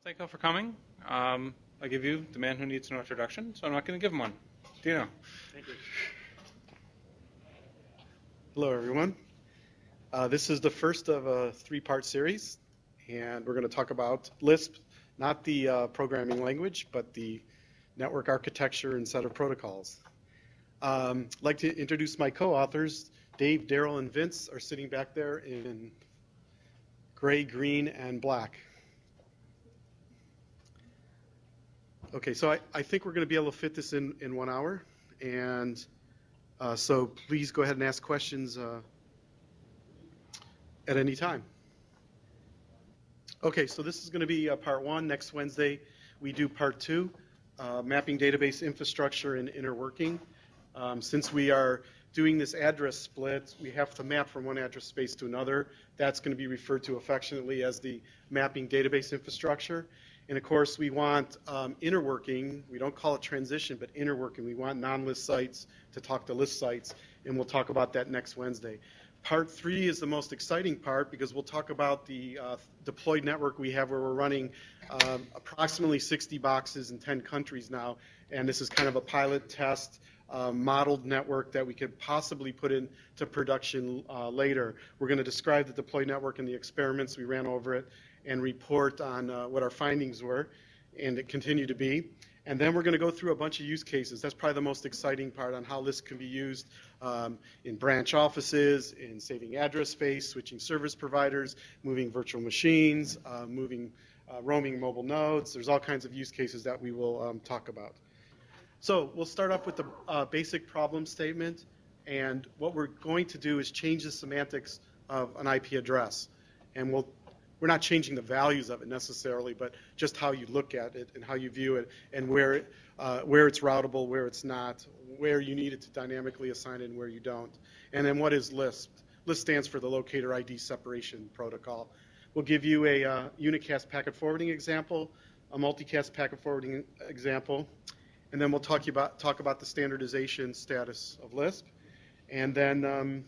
Thank you all for coming. I give you the man who needs no introduction, so I'm not going to give him one. Dino. Thank you. Hello, everyone. This is the first of a three-part series, and we're going to talk about LISP, not the programming language, but the network architecture and set of protocols. I'd like to introduce my co-authors. Dave, Daryl, and Vince are sitting back there in gray, green, and black. Okay, so I think we're going to be able to fit this in 1 hour, and so please go ahead and ask questions at any time. Okay, so this is going to be part one. Next Wednesday, we do part two, mapping database infrastructure and inner working. Since we are doing this address split, we have to map from one address space to another. That's going to be referred to affectionately as the mapping database infrastructure. And of course, we want inner working. We don't call it transition, but inner working. We want non-list sites to talk to list sites, and we'll talk about that next Wednesday. Part three is the most exciting part because we'll talk about the deployed network we have where we're running approximately 60 boxes in 10 countries now, and this is kind of a pilot test modeled network that we could possibly put into production later. We're going to describe the deployed network and the experiments we ran over it and report on what our findings were, and it continue to be. And then we're going to go through a bunch of use cases. That's probably the most exciting part on how LISP can be used in branch offices, in saving address space, switching service providers, moving virtual machines, roaming mobile nodes. There's all kinds of use cases that we will talk about. So we'll start off with the basic problem statement, and what we're going to do is change the semantics of an IP address. And we're not changing the values of it necessarily, but just how you look at it and how you view it, and where it's routable, where it's not, where you need it to dynamically assign it and where you don't. And then what is LISP? LISP stands for the Locator ID Separation Protocol. We'll give you a Unicast packet forwarding example, a multicast packet forwarding example, and then we'll talk about the standardization status of LISP, and then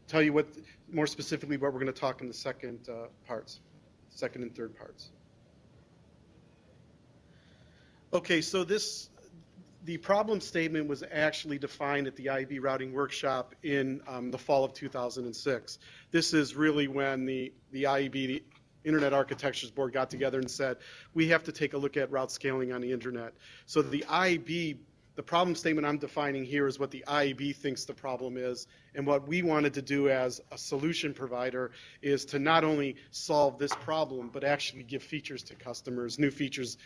tell you more specifically what we're going to talk in the second and third parts. Okay, so the problem statement was actually defined at the IB routing workshop in the fall of 2006. This is really when the IEB, the Internet Architectures Board, got together and said, we have to take a look at route scaling on the internet. So the IEB, the problem statement I'm defining here is what the IEB thinks the problem is, and what we wanted to do as a solution provider is to not only solve this problem, but actually give features to customers, new features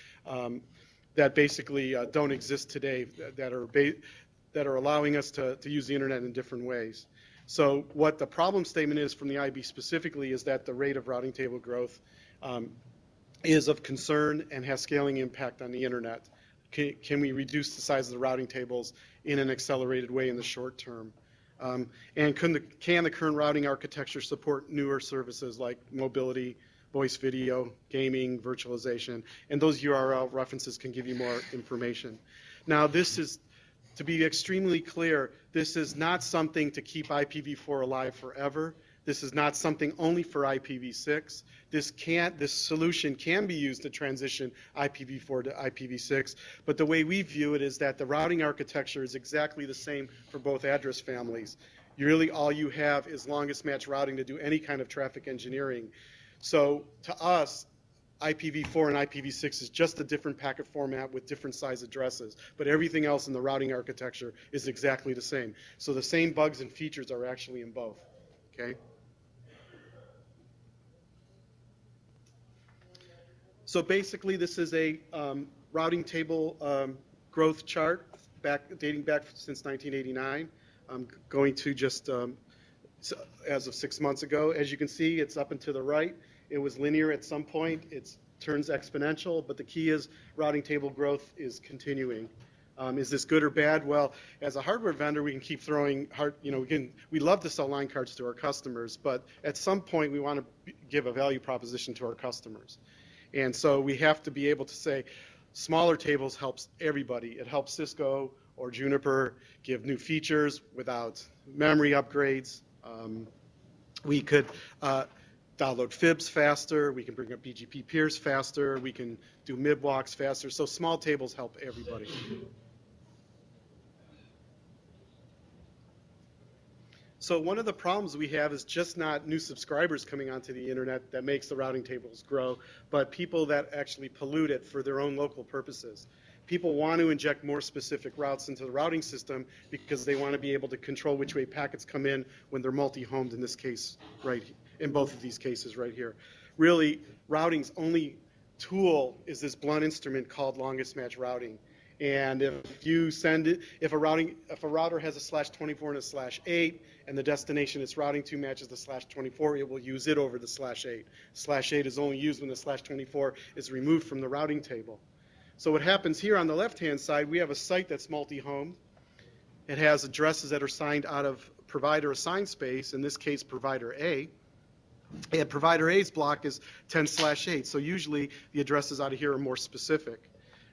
that basically don't exist today, that are allowing us to use the internet in different ways. So what the problem statement is from the IEB specifically is that the rate of routing table growth is of concern and has scaling impact on the internet. Can we reduce the size of the routing tables in an accelerated way in the short term? And can the current routing architecture support newer services like mobility, voice video, gaming, virtualization? And those URL references can give you more information. Now, this is, to be extremely clear, this is not something to keep IPv4 alive forever. This is not something only for IPv6. This solution can be used to transition IPv4 to IPv6, but the way we view it is that the routing architecture is exactly the same for both address families. Really all you have is longest match routing to do any kind of traffic engineering. So to us, IPv4 and IPv6 is just a different packet format with different size addresses, but everything else in the routing architecture is exactly the same. So the same bugs and features are actually in both, okay? So basically, this is a routing table growth chart dating back since 1989. I'm going to just, as of 6 months ago, as you can see, it's up and to the right. It was linear at some point. It turns exponential, but the key is routing table growth is continuing. Is this good or bad? Well, as a hardware vendor, we can keep throwing we love to sell line cards to our customers, but at some point we want to give a value proposition to our customers. And so we have to be able to say, smaller tables helps everybody. It helps Cisco or Juniper give new features without memory upgrades. We could download fibs faster, we can bring up BGP peers faster, we can do MIB walks faster, so small tables help everybody. So one of the problems we have is just not new subscribers coming onto the internet that makes the routing tables grow, but people that actually pollute it for their own local purposes. People want to inject more specific routes into the routing system because they want to be able to control which way packets come in when they're multi-homed, in this case, right, in both of these cases right here. Really, routing's only tool is this blunt instrument called longest match routing. And if you send it, if a router has a /24 and a /8, and the destination it's routing to matches the /24, it will use it over the /8. /8 is only used when the /24 is removed from the routing table. So what happens here on the left-hand side, we have a site that's multi-homed. It has addresses that are signed out of provider assigned space, in this case, provider A. And provider A's block is 10/8, so usually the addresses out of here are more specific.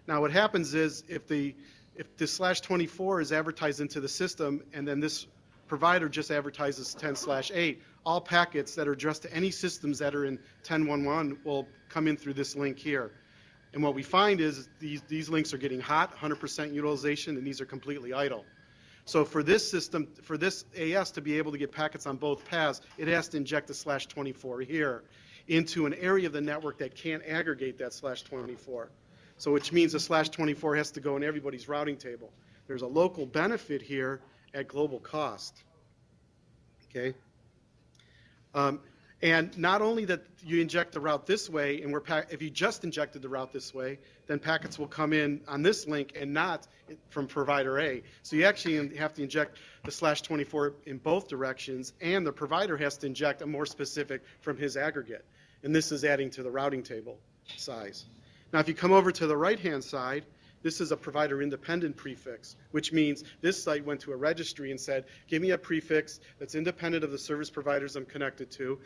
Now what happens is if the /24 is advertised into the system and then this provider just advertises 10/8, all packets that are addressed to any systems that are in 10.1.1 will come in through this link here. And what we find is these links are getting hot, 100% utilization, and these are completely idle. So for this system, for this AS to be able to get packets on both paths, it has to inject a /24 here into an area of the network that can't aggregate that /24. So which means the /24 has to go in everybody's routing table. There's a local benefit here at global cost. Okay? And not only that you inject the route this way, and if you just injected the route this way, then packets will come in on this link and not from provider A. So you actually have to inject the /24 in both directions, and the provider has to inject a more specific from his aggregate. And this is adding to the routing table size. Now, if you come over to the right-hand side, this is a provider-independent prefix, which means this site went to a registry and said, give me a prefix that's independent of the service providers I'm connected to.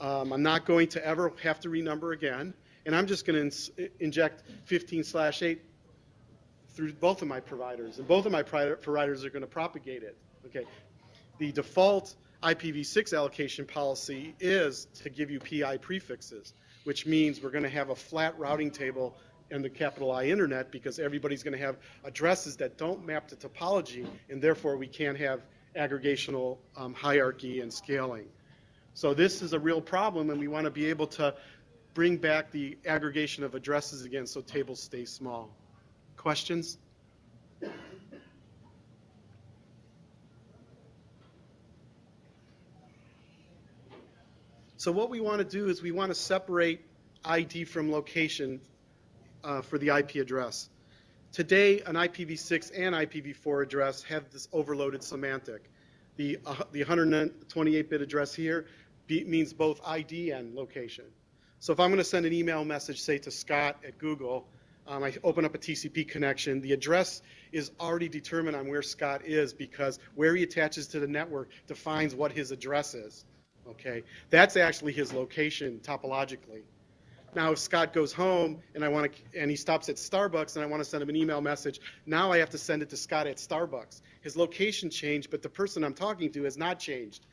I'm not going to ever have to renumber again, and I'm just going to inject 15/8 through both of my providers, and both of my providers are going to propagate it. Okay. The default IPv6 allocation policy is to give you PI prefixes, which means we're going to have a flat routing table in the capital I internet because everybody's going to have addresses that don't map to topology, and therefore we can't have aggregational hierarchy and scaling. So this is a real problem, and we want to be able to bring back the aggregation of addresses again so tables stay small. Questions? So what we want to do is we want to separate ID from location for the IP address. Today, an IPv6 and IPv4 address have this overloaded semantic. The 128-bit address here means both ID and location. So if I'm going to send an email message, say to Scott at Google, I open up a TCP connection, the address is already determined on where Scott is because where he attaches to the network defines what his address is. Okay, that's actually his location topologically. Now, if Scott goes home and he stops at Starbucks and I want to send him an email message, now I have to send it to Scott at Starbucks. His location changed, but the person I'm talking to has not changed.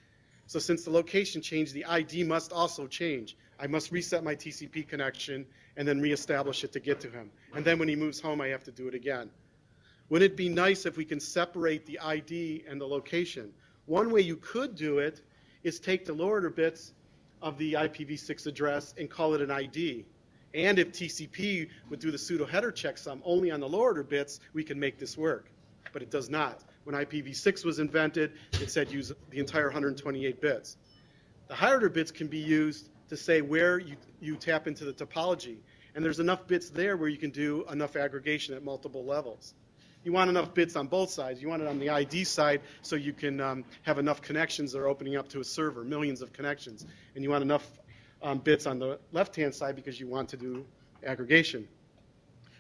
So since the location changed, the ID must also change. I must reset my TCP connection and then reestablish it to get to him. And then when he moves home, I have to do it again. Wouldn't it be nice if we can separate the ID and the location? One way you could do it is take the low order bits of the IPv6 address and call it an ID. And if TCP would do the pseudo header checksum only on the low order bits, we can make this work. But it does not. When IPv6 was invented, it said use the entire 128 bits. The higher order bits can be used to say where you tap into the topology. And there's enough bits there where you can do enough aggregation at multiple levels. You want enough bits on both sides. You want it on the ID side so you can have enough connections that are opening up to a server, millions of connections. And you want enough bits on the left-hand side because you want to do aggregation.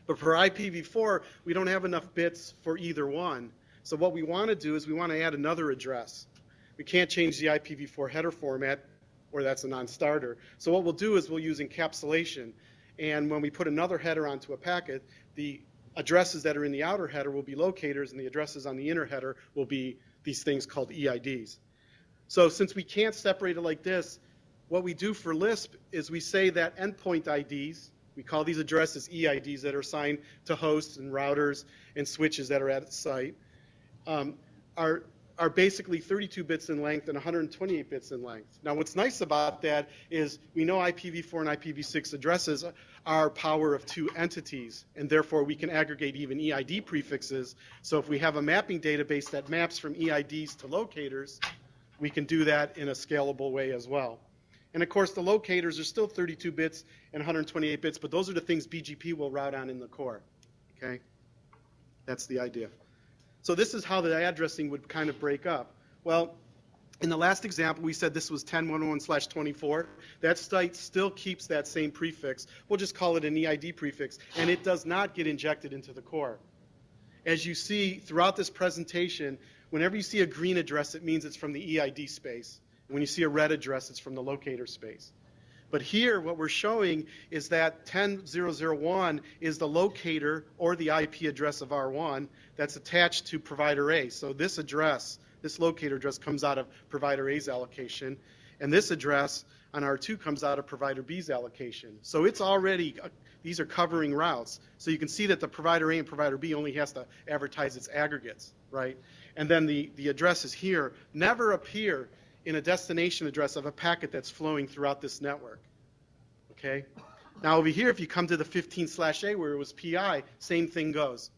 But for IPv4, we don't have enough bits for either one. So what we want to do is we want to add another address. We can't change the IPv4 header format, or that's a non-starter. So what we'll do is we'll use encapsulation. And when we put another header onto a packet, the addresses that are in the outer header will be locators, and the addresses on the inner header will be these things called EIDs. So since we can't separate it like this, what we do for Lisp is we say that endpoint IDs, we call these addresses EIDs that are assigned to hosts and routers and switches that are at the site, are basically 32 bits in length and 128 bits in length. Now, what's nice about that is we know IPv4 and IPv6 addresses are power of two entities, and therefore we can aggregate even EID prefixes. So if we have a mapping database that maps from EIDs to locators, we can do that in a scalable way as well. And of course, the locators are still 32 bits and 128 bits, but those are the things BGP will route on in the core. Okay? That's the idea. So this is how the addressing would kind of break up. Well, in the last example, we said this was 10.1.1/24. That site still keeps that same prefix. We'll just call it an EID prefix, and it does not get injected into the core. As you see throughout this presentation, whenever you see a green address, it means it's from the EID space. When you see a red address, it's from the locator space. But here, what we're showing is that 10.0.0.1 is the locator or the IP address of R1 that's attached to provider A. So this address, this locator address, comes out of provider A's allocation, and this address on R2 comes out of provider B's allocation. So it's already, these are covering routes. So you can see that the provider A and provider B only has to advertise its aggregates, right? And then the addresses here never appear in a destination address of a packet that's flowing throughout this network, okay? Now over here, if you come to the 15/A where it was PI, same thing goes,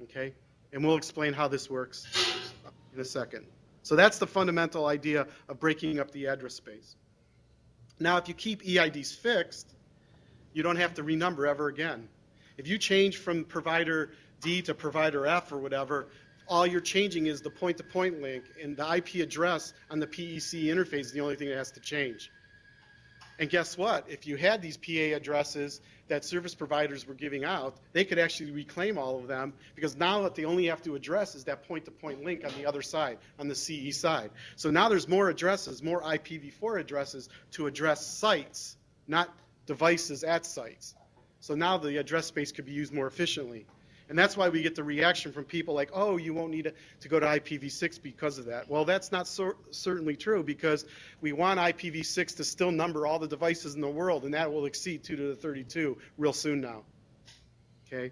okay? And we'll explain how this works in a second. So that's the fundamental idea of breaking up the address space. Now, if you keep EIDs fixed, you don't have to renumber ever again. If you change from provider D to provider F or whatever, all you're changing is the point-to-point link, and the IP address on the PEC interface is the only thing that has to change. And guess what? If you had these PA addresses that service providers were giving out, they could actually reclaim all of them, because now what they only have to address is that point-to-point link on the other side, on the CE side. So now there's more addresses, more IPv4 addresses to address sites, not devices at sites. So now the address space could be used more efficiently. And that's why we get the reaction from people like, oh, you won't need to go to IPv6 because of that. Well, that's not certainly true, because we want IPv6 to still number all the devices in the world, and that will exceed 2 to the 32 real soon now. Okay?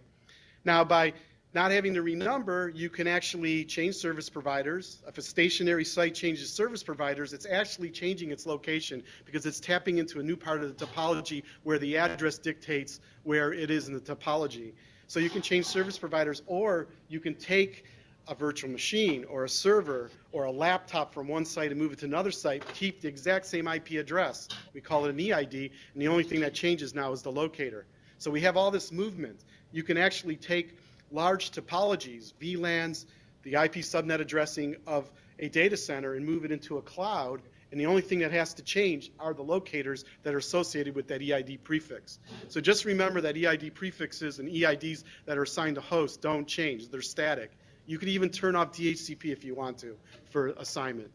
Now, by not having to renumber, you can actually change service providers. If a stationary site changes service providers, it's actually changing its location, because it's tapping into a new part of the topology where the address dictates where it is in the topology. So you can change service providers, or you can take a virtual machine or a server or a laptop from one site and move it to another site, keep the exact same IP address. We call it an EID, and the only thing that changes now is the locator. So we have all this movement. You can actually take large topologies, VLANs, the IP subnet addressing of a data center, and move it into a cloud, and the only thing that has to change are the locators that are associated with that EID prefix. So just remember that EID prefixes and EIDs that are assigned to hosts don't change. They're static. You could even turn off DHCP if you want to for assignment.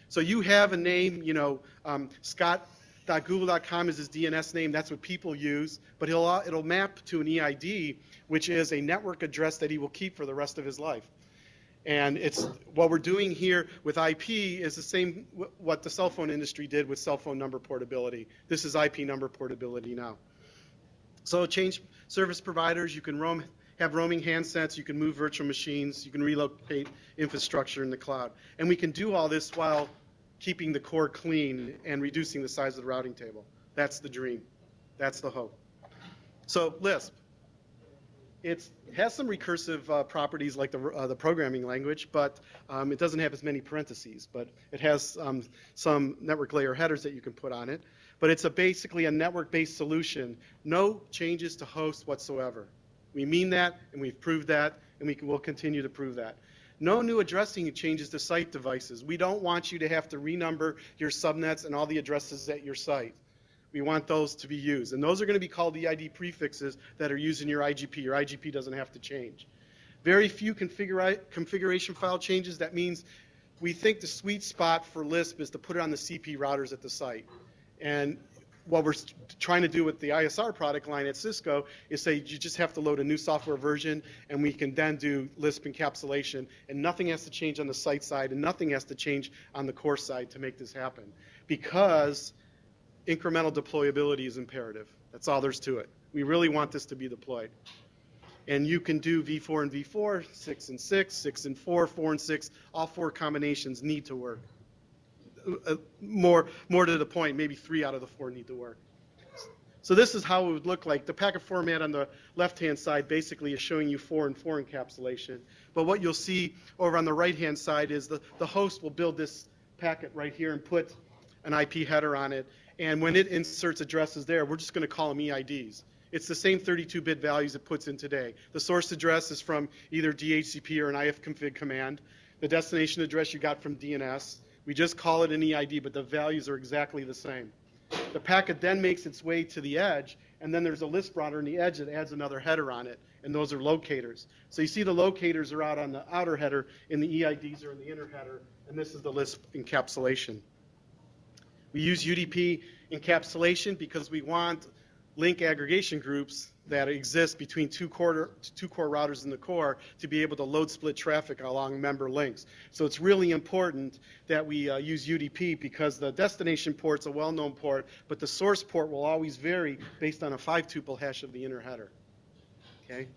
So you have a name, you know, Scott.google.com is his DNS name. That's what people use. But it'll map to an EID, which is a network address that he will keep for the rest of his life. And it's what we're doing here with IP is the same what the cell phone industry did with cell phone number portability. This is IP number portability now. So change service providers. You can have roaming handsets. You can move virtual machines. You can relocate infrastructure in the cloud. And we can do all this while keeping the core clean and reducing the size of the routing table. That's the dream. That's the hope. So Lisp. It has some recursive properties like the programming language, but it doesn't have as many parentheses. But it has some network layer headers that you can put on it. But it's basically a network-based solution. No changes to host whatsoever. We mean that, and we've proved that, and we'll continue to prove that. No new addressing changes to site devices. We don't want you to have to renumber your subnets and all the addresses at your site. We want those to be used. And those are going to be called EID prefixes that are used in your IGP. Your IGP doesn't have to change. Very few configuration file changes. That means we think the sweet spot for Lisp is to put it on the CP routers at the site. And what we're trying to do with the ISR product line at Cisco is say you just have to load a new software version, and we can then do Lisp encapsulation, and nothing has to change on the site side, and nothing has to change on the core side to make this happen. Because incremental deployability is imperative. That's all there's to it. We really want this to be deployed. And you can do V4 and V4, 6 and 6, 6 and 4, 4 and 6. All 4 combinations need to work. More to the point, maybe 3 out of the 4 need to work. So this is how it would look like. The packet format on the left-hand side basically is showing you 4 and 4 encapsulation. But what you'll see over on the right-hand side is the host will build this packet right here and put an IP header on it. And when it inserts addresses there, we're just going to call them EIDs. It's the same 32-bit values it puts in today. The source address is from either DHCP or an ifconfig command. The destination address you got from DNS. We just call it an EID, but the values are exactly the same. The packet then makes its way to the edge, and then there's a Lisp router on the edge that adds another header on it, and those are locators. So you see the locators are out on the outer header, and the EIDs are in the inner header, and this is the Lisp encapsulation. We use UDP encapsulation because we want link aggregation groups that exist between two core routers in the core to be able to load split traffic along member links. So it's really important that we use UDP because the destination port's a well-known port, but the source port will always vary based on a 5-tuple hash of the inner header. Okay?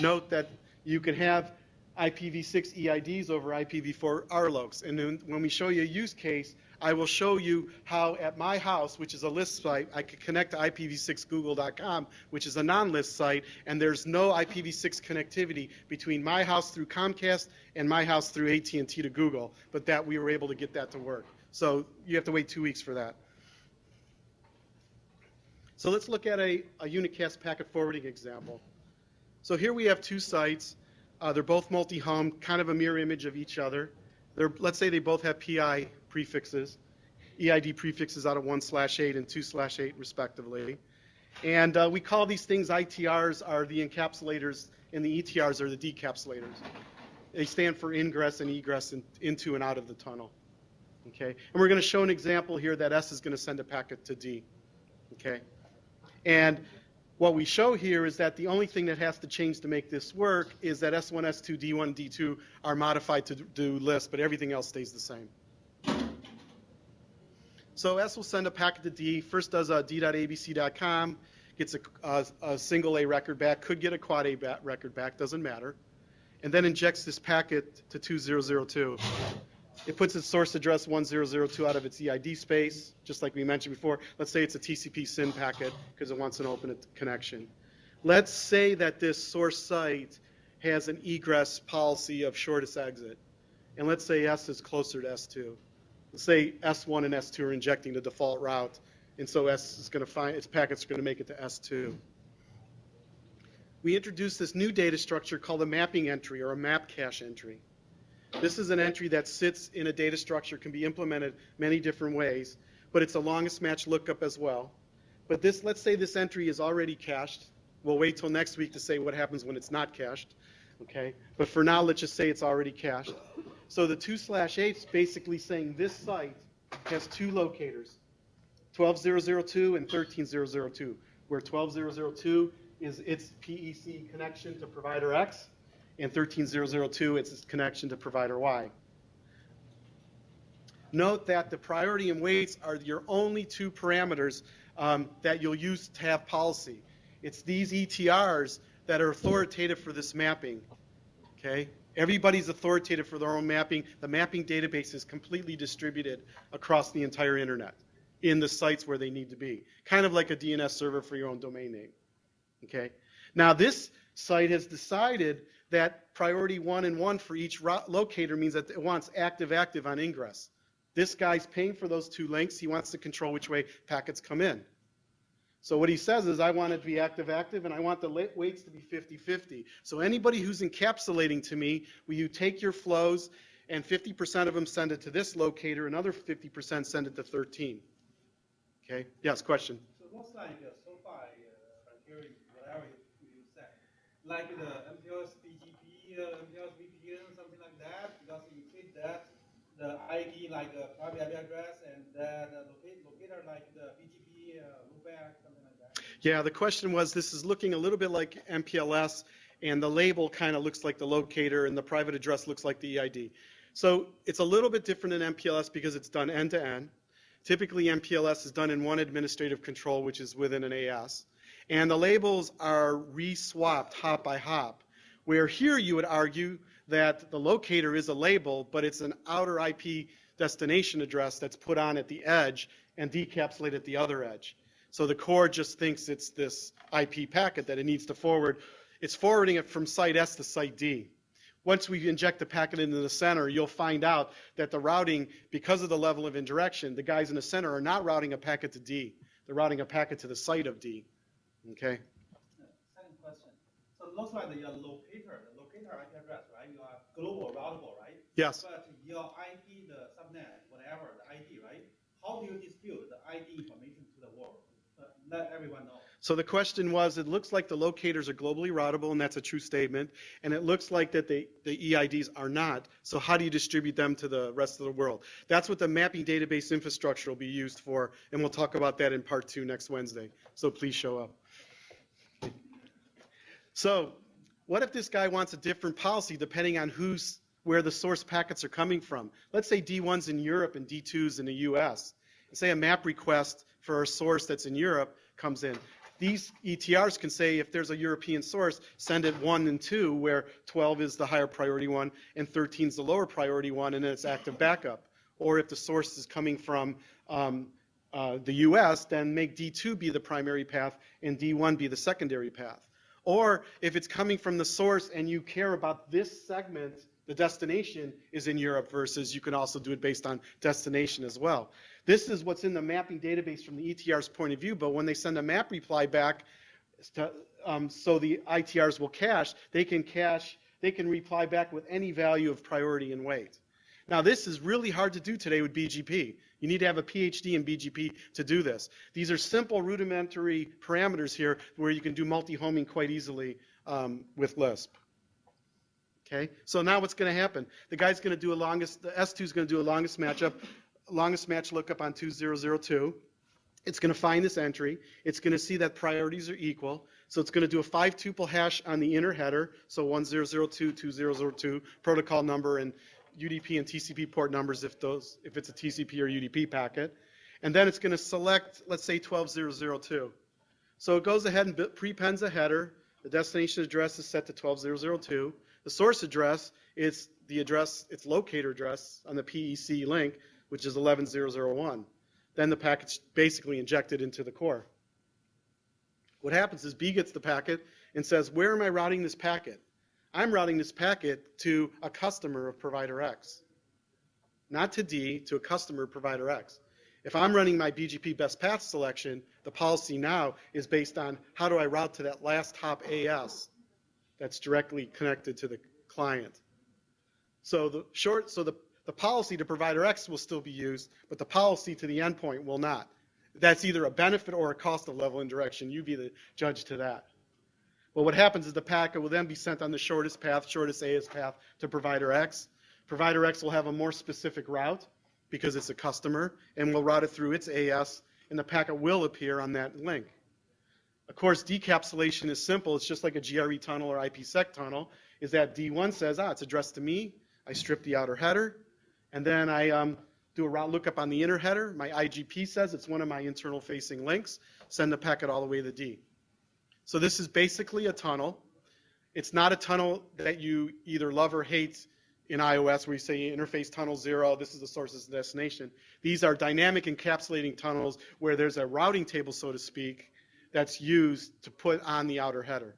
Note that you can have IPv6 EIDs over IPv4 RLOCs, and then when we show you a use case, I will show you how at my house, which is a Lisp site, I could connect to IPv6google.com, which is a non-Lisp site, and there's no IPv6 connectivity between my house through Comcast and my house through AT&T to Google, but that we were able to get that to work. So you have to wait 2 weeks for that. So let's look at a Unicast packet forwarding example. So here we have 2 sites. They're both multi-home, kind of a mirror image of each other. Let's say they both have PI prefixes, EID prefixes out of 1/8 and 2/8 respectively. And we call these things ITRs are the encapsulators, and the ETRs are the decapsulators. They stand for ingress and egress into and out of the tunnel. Okay? And we're going to show an example here that S is going to send a packet to D. Okay? And what we show here is that the only thing that has to change to make this work is that S1, S2, D1, D2 are modified to do Lisp, but everything else stays the same. So S will send a packet to D, first does a d.abc.com, gets a single A record back, could get a quad A record back, doesn't matter, and then injects this packet to 2002. It puts its source address 1002 out of its EID space, just like we mentioned before. Let's say it's a TCP SYN packet because it wants an open connection. Let's say that this source site has an egress policy of shortest exit, and let's say S is closer to S2. Let's say S1 and S2 are injecting the default route, and so S is going to find its packets are going to make it to S2. We introduced this new data structure called a mapping entry or a map cache entry. This is an entry that sits in a data structure, can be implemented many different ways, but it's a longest match lookup as well. But this, let's say this entry is already cached. We'll wait till next week to say what happens when it's not cached. Okay? But for now, let's just say it's already cached. So the 2/8 is basically saying this site has 2 locators, 12002 and 13002, where 12002 is its PEC connection to provider X, and 13002 is its connection to provider Y. Note that the priority and waits are your only 2 parameters that you'll use to have policy. It's these ETRs that are authoritative for this mapping. Okay? Everybody's authoritative for their own mapping. The mapping database is completely distributed across the entire internet in the sites where they need to be. Kind of like a DNS server for your own domain name. Okay? Now this site has decided that priority 1 and 1 for each locator means that it wants active on ingress. This guy's paying for those 2 links. He wants to control which way packets come in. So what he says is, I want it to be active, and I want the weights to be 50-50. So anybody who's encapsulating to me, will you take your flows, and 50% of them send it to this locator, another 50% send it to 13. Okay? Yes, question? So it looks like so far, I'm hearing whatever you said, like the MPLS BGP, MPLS VPN, something like that, because you fit that, the ID like the private IP address, and the locator like the BGP loopback, something like that. Yeah, the question was, this is looking a little bit like MPLS, and the label kind of looks like the locator, and the private address looks like the EID. So it's a little bit different than MPLS because it's done end-to-end. Typically, MPLS is done in one administrative control, which is within an AS. And the labels are re-swapped hop by hop, where here you would argue that the locator is a label, but it's an outer IP destination address that's put on at the edge and decapsulated at the other edge. So the core just thinks it's this IP packet that it needs to forward. It's forwarding it from site S to site D. Once we inject the packet into the center, you'll find out that the routing, because of the level of indirection, the guys in the center are not routing a packet to D. They're routing a packet to the site of D. Okay? Second question. So it looks like your locator, the locator IP address, right? You are global routable, right? Yes. But your IP, the subnet, whatever, the ID, right? How do you distribute the ID information to the world? Let everyone know. So the question was, it looks like the locators are globally routable, and that's a true statement. And it looks like that the EIDs are not. So how do you distribute them to the rest of the world? That's what the mapping database infrastructure will be used for, and we'll talk about that in part 2 next Wednesday. So please show up. So what if this guy wants a different policy depending on where the source packets are coming from? Let's say D1's in Europe and D2's in the US. Say a map request for a source that's in Europe comes in. These ETRs can say, if there's a European source, send it 1 and 2, where 12 is the higher priority one and 13 is the lower priority one, and then it's active backup. Or if the source is coming from the US, then make D2 be the primary path and D1 be the secondary path. Or if it's coming from the source and you care about this segment, the destination is in Europe versus you can also do it based on destination as well. This is what's in the mapping database from the ETR's point of view, but when they send a map reply back, so the ITRs will cache, they can reply back with any value of priority and weight. Now this is really hard to do today with BGP. You need to have a PhD in BGP to do this. These are simple rudimentary parameters here where you can do multi-homing quite easily with LISP. Okay, so now what's going to happen? The guy's going to do the S2 is going to do a longest match lookup on 2002. It's going to find this entry. It's going to see that priorities are equal. So it's going to do a 5-tuple hash on the inner header. So 1002, 2002, protocol number and UDP and TCP port numbers if it's a TCP or UDP packet. And then it's going to select, let's say 12002. So it goes ahead and prepends a header. The destination address is set to 12002. The source address is its locator address on the PEC link, which is 11001. Then the packet's basically injected into the core. What happens is B gets the packet and says, where am I routing this packet? I'm routing this packet to a customer of provider X. Not to D, to a customer of provider X. If I'm running my BGP best path selection, the policy now is based on how do I route to that last hop AS that's directly connected to the client. So the policy to provider X will still be used, but the policy to the endpoint will not. That's either a benefit or a cost of level indirection. You be the judge to that. Well, what happens is the packet will then be sent on the shortest AS path to provider X. Provider X will have a more specific route because it's a customer, and will route it through its AS, and the packet will appear on that link. Of course, decapsulation is simple. It's just like a GRE tunnel or IPsec tunnel, is that D1 says, it's addressed to me. I strip the outer header, and then I do a route lookup on the inner header. My IGP says it's one of my internal facing links. Send the packet all the way to D. So this is basically a tunnel. It's not a tunnel that you either love or hate in iOS where you say interface tunnel 0, this is the source, this is the destination. These are dynamic encapsulating tunnels where there's a routing table, so to speak, that's used to put on the outer header.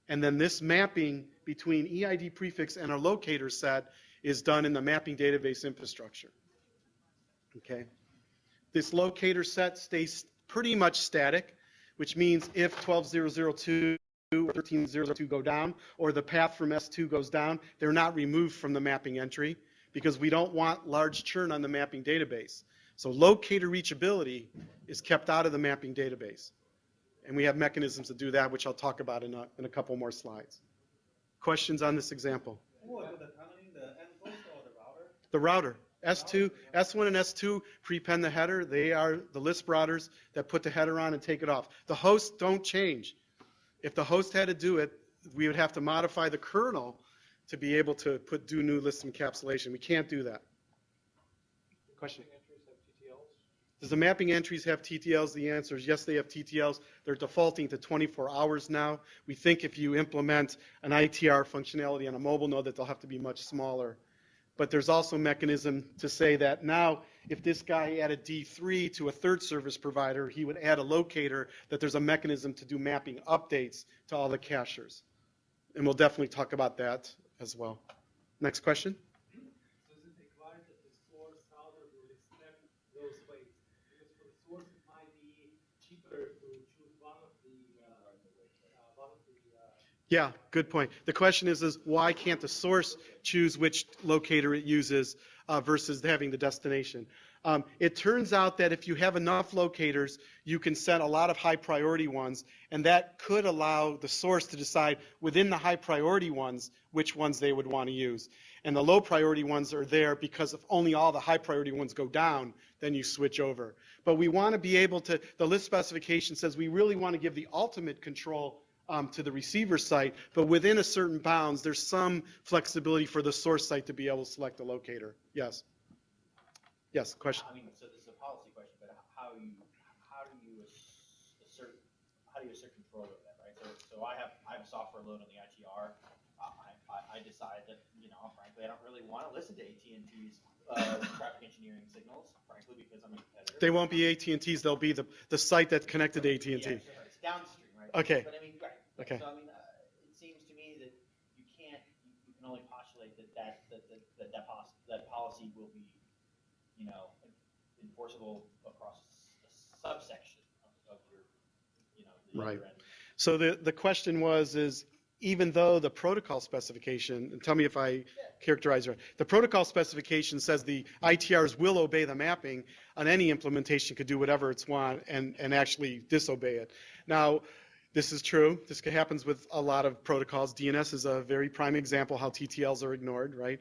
And then this mapping between EID prefix and a locator set is done in the mapping database infrastructure. Okay. This locator set stays pretty much static, which means if 12002 or 13002 go down, or the path from S2 goes down, they're not removed from the mapping entry because we don't want large churn on the mapping database. So locator reachability is kept out of the mapping database. And we have mechanisms to do that, which I'll talk about in a couple more slides. Questions on this example? Who will do the tunneling, the endpoint or the router? The router. S1 and S2 prepend the header. They are the LISP routers that put the header on and take it off. The hosts don't change. If the host had to do it, we would have to modify the kernel to be able to do new LISP encapsulation. We can't do that. Question? Entries have TTLs? Does the mapping entries have TTLs? The answer is yes, they have TTLs. They're defaulting to 24 hours now. We think if you implement an ITR functionality on a mobile node that they'll have to be much smaller. But there's also a mechanism to say that now if this guy added D3 to a third service provider, he would add a locator, that there's a mechanism to do mapping updates to all the cachers. And we'll definitely talk about that as well. Next question. Does it require that the source router will respect those weights? Because for the source, it might be cheaper to choose one of the Yeah, good point. The question is why can't the source choose which locator it uses versus having the destination? It turns out that if you have enough locators, you can set a lot of high priority ones, and that could allow the source to decide within the high priority ones which ones they would want to use. And the low priority ones are there because if only all the high priority ones go down, then you switch over. But we want to be able to, the LISP specification says we really want to give the ultimate control to the receiver site, but within a certain bounds, there's some flexibility for the source site to be able to select a locator. Yes. Yes, question. I mean, so this is a policy question, but how do you assert control of that, right? So I have a software load on the ITR. I decide that, frankly, I don't really want to listen to AT&T's traffic engineering signals, frankly, because I'm a competitor. They won't be AT&T's. They'll be the site that's connected to AT&T. Yeah, sure. It's downstream, right? Okay. But I mean, right. Okay. So I mean, it seems to me that you can only postulate that policy will be, enforceable across a subsection of your, the Right. other end. So the question is even though the protocol specification, and tell me if I characterize it right, the protocol specification says the ITRs will obey the mapping, on any implementation could do whatever it's want and actually disobey it. Now, this is true. This happens with a lot of protocols. DNS is a very prime example how TTLs are ignored, right?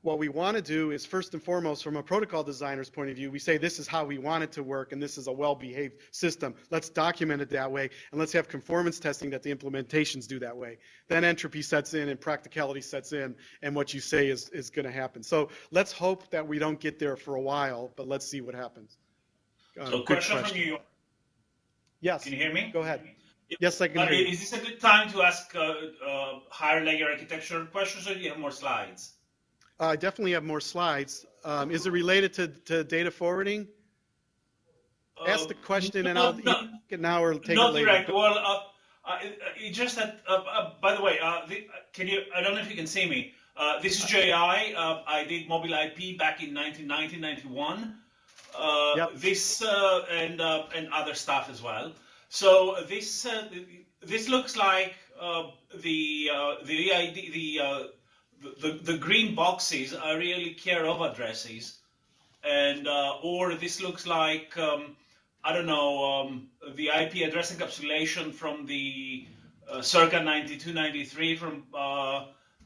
What we want to do is, first and foremost, from a protocol designer's point of view, we say this is how we want it to work, and this is a well-behaved system. Let's document it that way, and let's have conformance testing that the implementations do that way. Then entropy sets in and practicality sets in, and what you say is going to happen. So let's hope that we don't get there for a while, but let's see what happens. So question from New York. Yes. Can you hear me? Go ahead. Yes, I can hear you. Is this a good time to ask higher layer architecture questions, or do you have more slides? I definitely have more slides. Is it related to data forwarding? Ask the question and I'll take it now or take it later. Not direct. Well, it's just that, by the way, can you, I don't know if you can see me. This is JI. I did mobile IP back in 1991. Yep. This and other stuff as well. So this looks like the green boxes are really care of addresses, and or this looks like I don't know, the IP address encapsulation from the circa 92, 93 from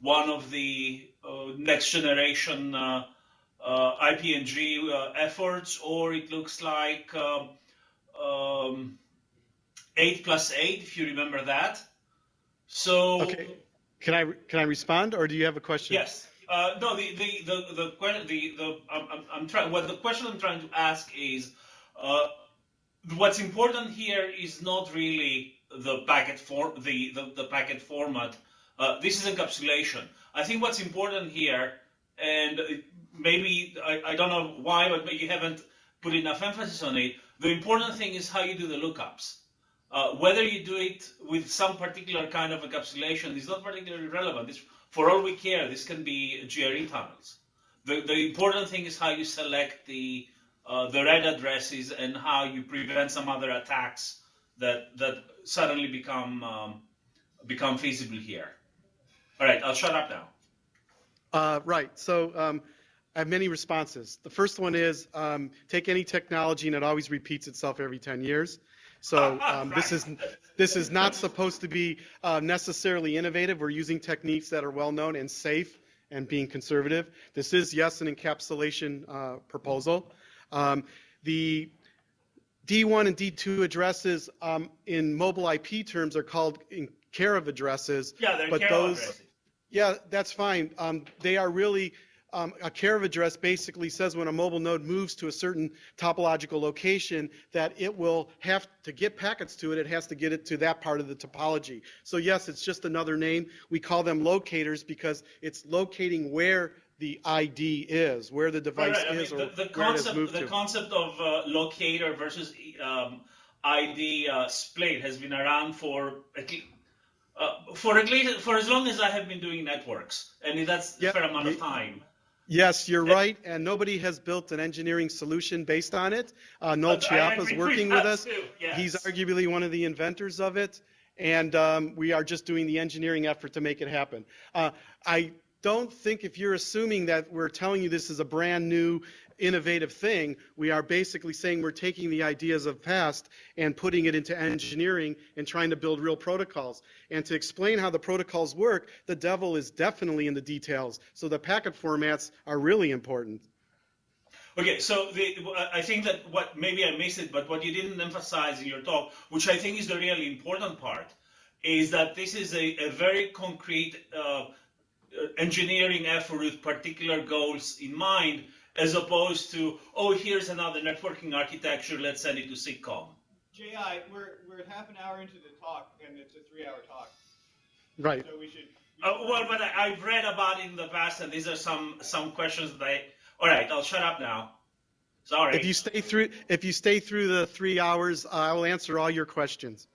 one of the next generation IPNG efforts, or it looks like 8+8, if you remember that. So. Okay. Can I respond, or do you have a question? Yes. No. The question I'm trying to ask is, what's important here is not really the packet the packet format. This is encapsulation. I think what's important here, and maybe I don't know why, but you haven't put enough emphasis on it. The important thing is how you do the lookups. Whether you do it with some particular kind of encapsulation is not particularly relevant. For all we care, this can be GRE tunnels. The important thing is how you select the red addresses and how you prevent some other attacks that suddenly become feasible here. All right, I'll shut up now. Right. So I have many responses. The first one is take any technology and it always repeats itself every 10 years. So this is not supposed to be necessarily innovative. We're using techniques that are well known and safe and being conservative. This is, yes, an encapsulation proposal. The D1 and D2 addresses in mobile IP terms are called in care of addresses. Yeah, they're but care of addresses. Yeah, that's fine. They are really a care of address basically says when a mobile node moves to a certain topological location that it will have to get packets to it, it has to get it to that part of the topology. So yes, it's just another name. We call them locators because it's locating where the ID is, where the device is, or the where it has moved the to. concept of locator versus ID split has been around for at least for as long as I have been doing networks, and that's a fair amount of time. Yes, you're right, and nobody has built an engineering solution based on it. Noel Chiappa is working with us. Yes. He's arguably one of the inventors of it, and we are just doing the engineering effort to make it happen. I don't think if you're assuming that we're telling you this is a brand new innovative thing, we are basically saying we're taking the ideas of past and putting it into engineering and trying to build real protocols. And to explain how the protocols work, the devil is definitely in the details. So the packet formats are really important. Okay, so I think that maybe I missed it, but what you didn't emphasize in your talk, which I think is the really important part, is that this is a very concrete engineering effort with particular goals in mind, as opposed to, oh, here's another networking architecture, let's send it to SIGCOMM. J.I., we're half an hour into the talk, and it's a 3-hour talk. Right. So we should. Well, but I've read about it in the past, and these are some questions that all right, I'll shut up now. Sorry. If you stay through the 3 hours, I will answer all your questions.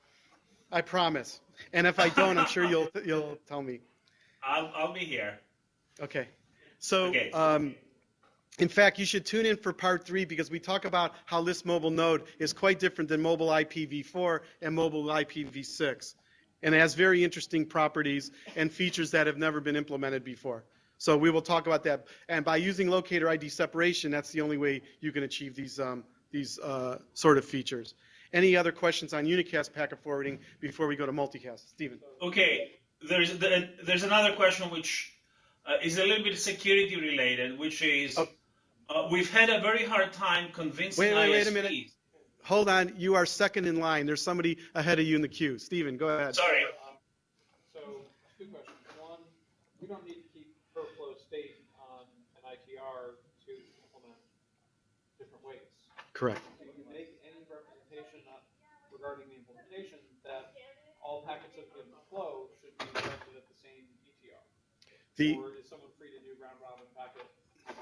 I promise. And if I don't, I'm sure you'll tell me. I'll be here. Okay. So. Okay. In fact, you should tune in for part 3 because we talk about how LISP mobile node is quite different than mobile IPv4 and mobile IPv6. And it has very interesting properties and features that have never been implemented before. So we will talk about that. And by using locator ID separation, that's the only way you can achieve these sort of features. Any other questions on Unicast packet forwarding before we go to multicast? Stephen. Okay. There's another question which is a little bit security related, which is we've had a very hard time convincing ISPs. Wait a minute. Hold on. You are second in line. There's somebody ahead of you in the queue. Stephen, go ahead. Sorry. So, 2 questions. One, we don't need to keep per flow state on an ITR to implement different ways. Correct. Do you make any representation regarding the implementation that all packets of given flow should be directed at the same ETR? Or is someone free to do round robin packet and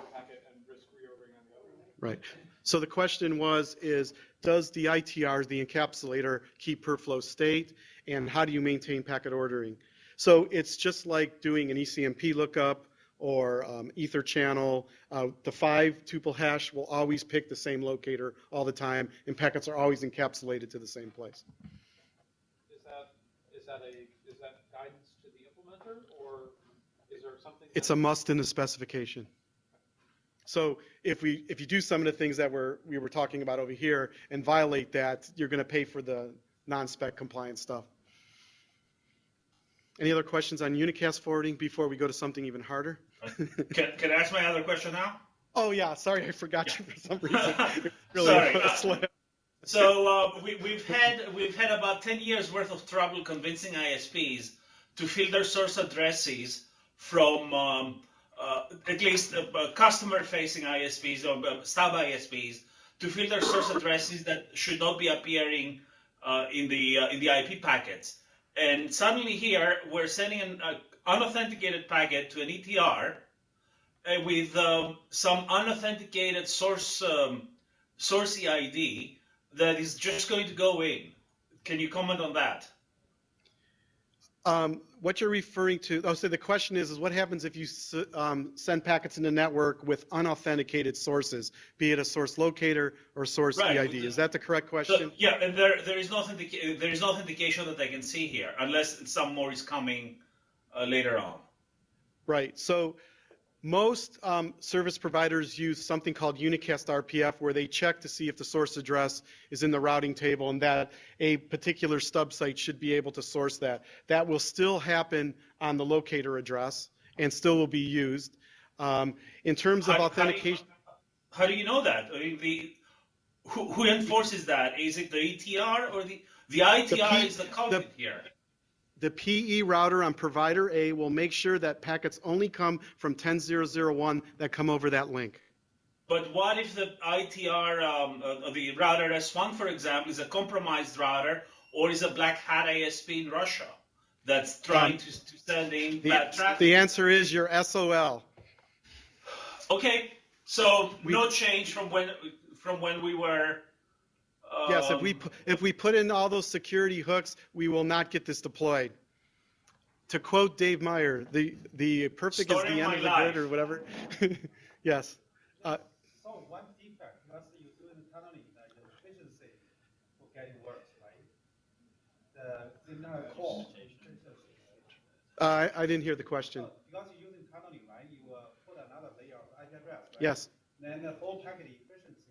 risk reordering on the other? Right. So the question is does the ITR, the encapsulator, keep per flow state, and how do you maintain packet ordering? So it's just like doing an ECMP lookup or ether channel. The 5-tuple hash will always pick the same locator all the time, and packets are always encapsulated to the same place. Is that guidance to the implementer, or is there something? It's a must in the specification. So if you do some of the things that we were talking about over here and violate that, you're going to pay for the non-spec compliant stuff. Any other questions on unicast forwarding before we go to something even harder? Can I ask my other question now? Oh yeah, sorry, I forgot you for some reason. Really Sorry. So we've had about 10 years worth of trouble convincing ISPs to filter source addresses from at least customer-facing ISPs or stub ISPs to filter source addresses that should not be appearing in the IP packets. And suddenly here we're sending an unauthenticated packet to an ETR with some unauthenticated source EID that is just going to go in. Can you comment on that? What you're referring to, so the question is what happens if you send packets in the network with unauthenticated sources, be it a source locator or source EID? Is that the correct question? So, yeah, and there is no authentication that I can see here, unless some more is coming later on. Right. So most service providers use something called Unicast RPF, where they check to see if the source address is in the routing table and that a particular stub site should be able to source that. That will still happen on the locator address and still will be used. In terms of authentication... How do you know that? I mean, who enforces that? Is it the ETR or the ITR is the culprit here? The PE router on provider A will make sure that packets only come from 10.0.0.1 that come over that link. But what if the ITR, the router S1, for example, is a compromised router or is a black hat ISP in Russia that's trying to send in bad traffic? The answer is your SOL. Okay, so no change from when we were. Yes, if we put in all those security hooks, we will not get this deployed. To quote Dave Meyer, the perfect is the end of the good or whatever. Yes. So one defect, because you're doing tunneling, like the efficiency will getting worse, right? The core. I didn't hear the question. So because you're using tunneling, right? You put another layer of IP address, right? Yes. Then the whole packet efficiency.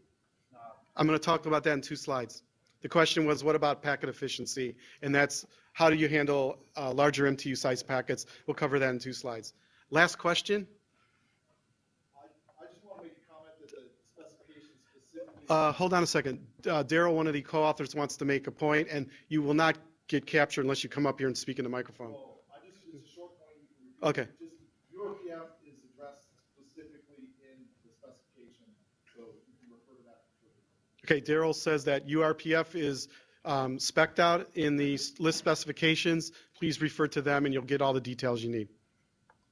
I'm going to talk about that in 2 slides. The question was, what about packet efficiency? And that's how do you handle larger MTU size packets? We'll cover that in 2 slides. Last question. I just want to make a comment that the specification specifically. Hold on a second. Daryl, one of the co-authors, wants to make a point, and you will not get captured unless you come up here and speak in the microphone. It's a short point. You can repeat. Okay. Just URPF is addressed specifically in the specification, so you can refer to that. Okay, Daryl says that URPF is spec'd out in the list specifications. Please refer to them and you'll get all the details you need.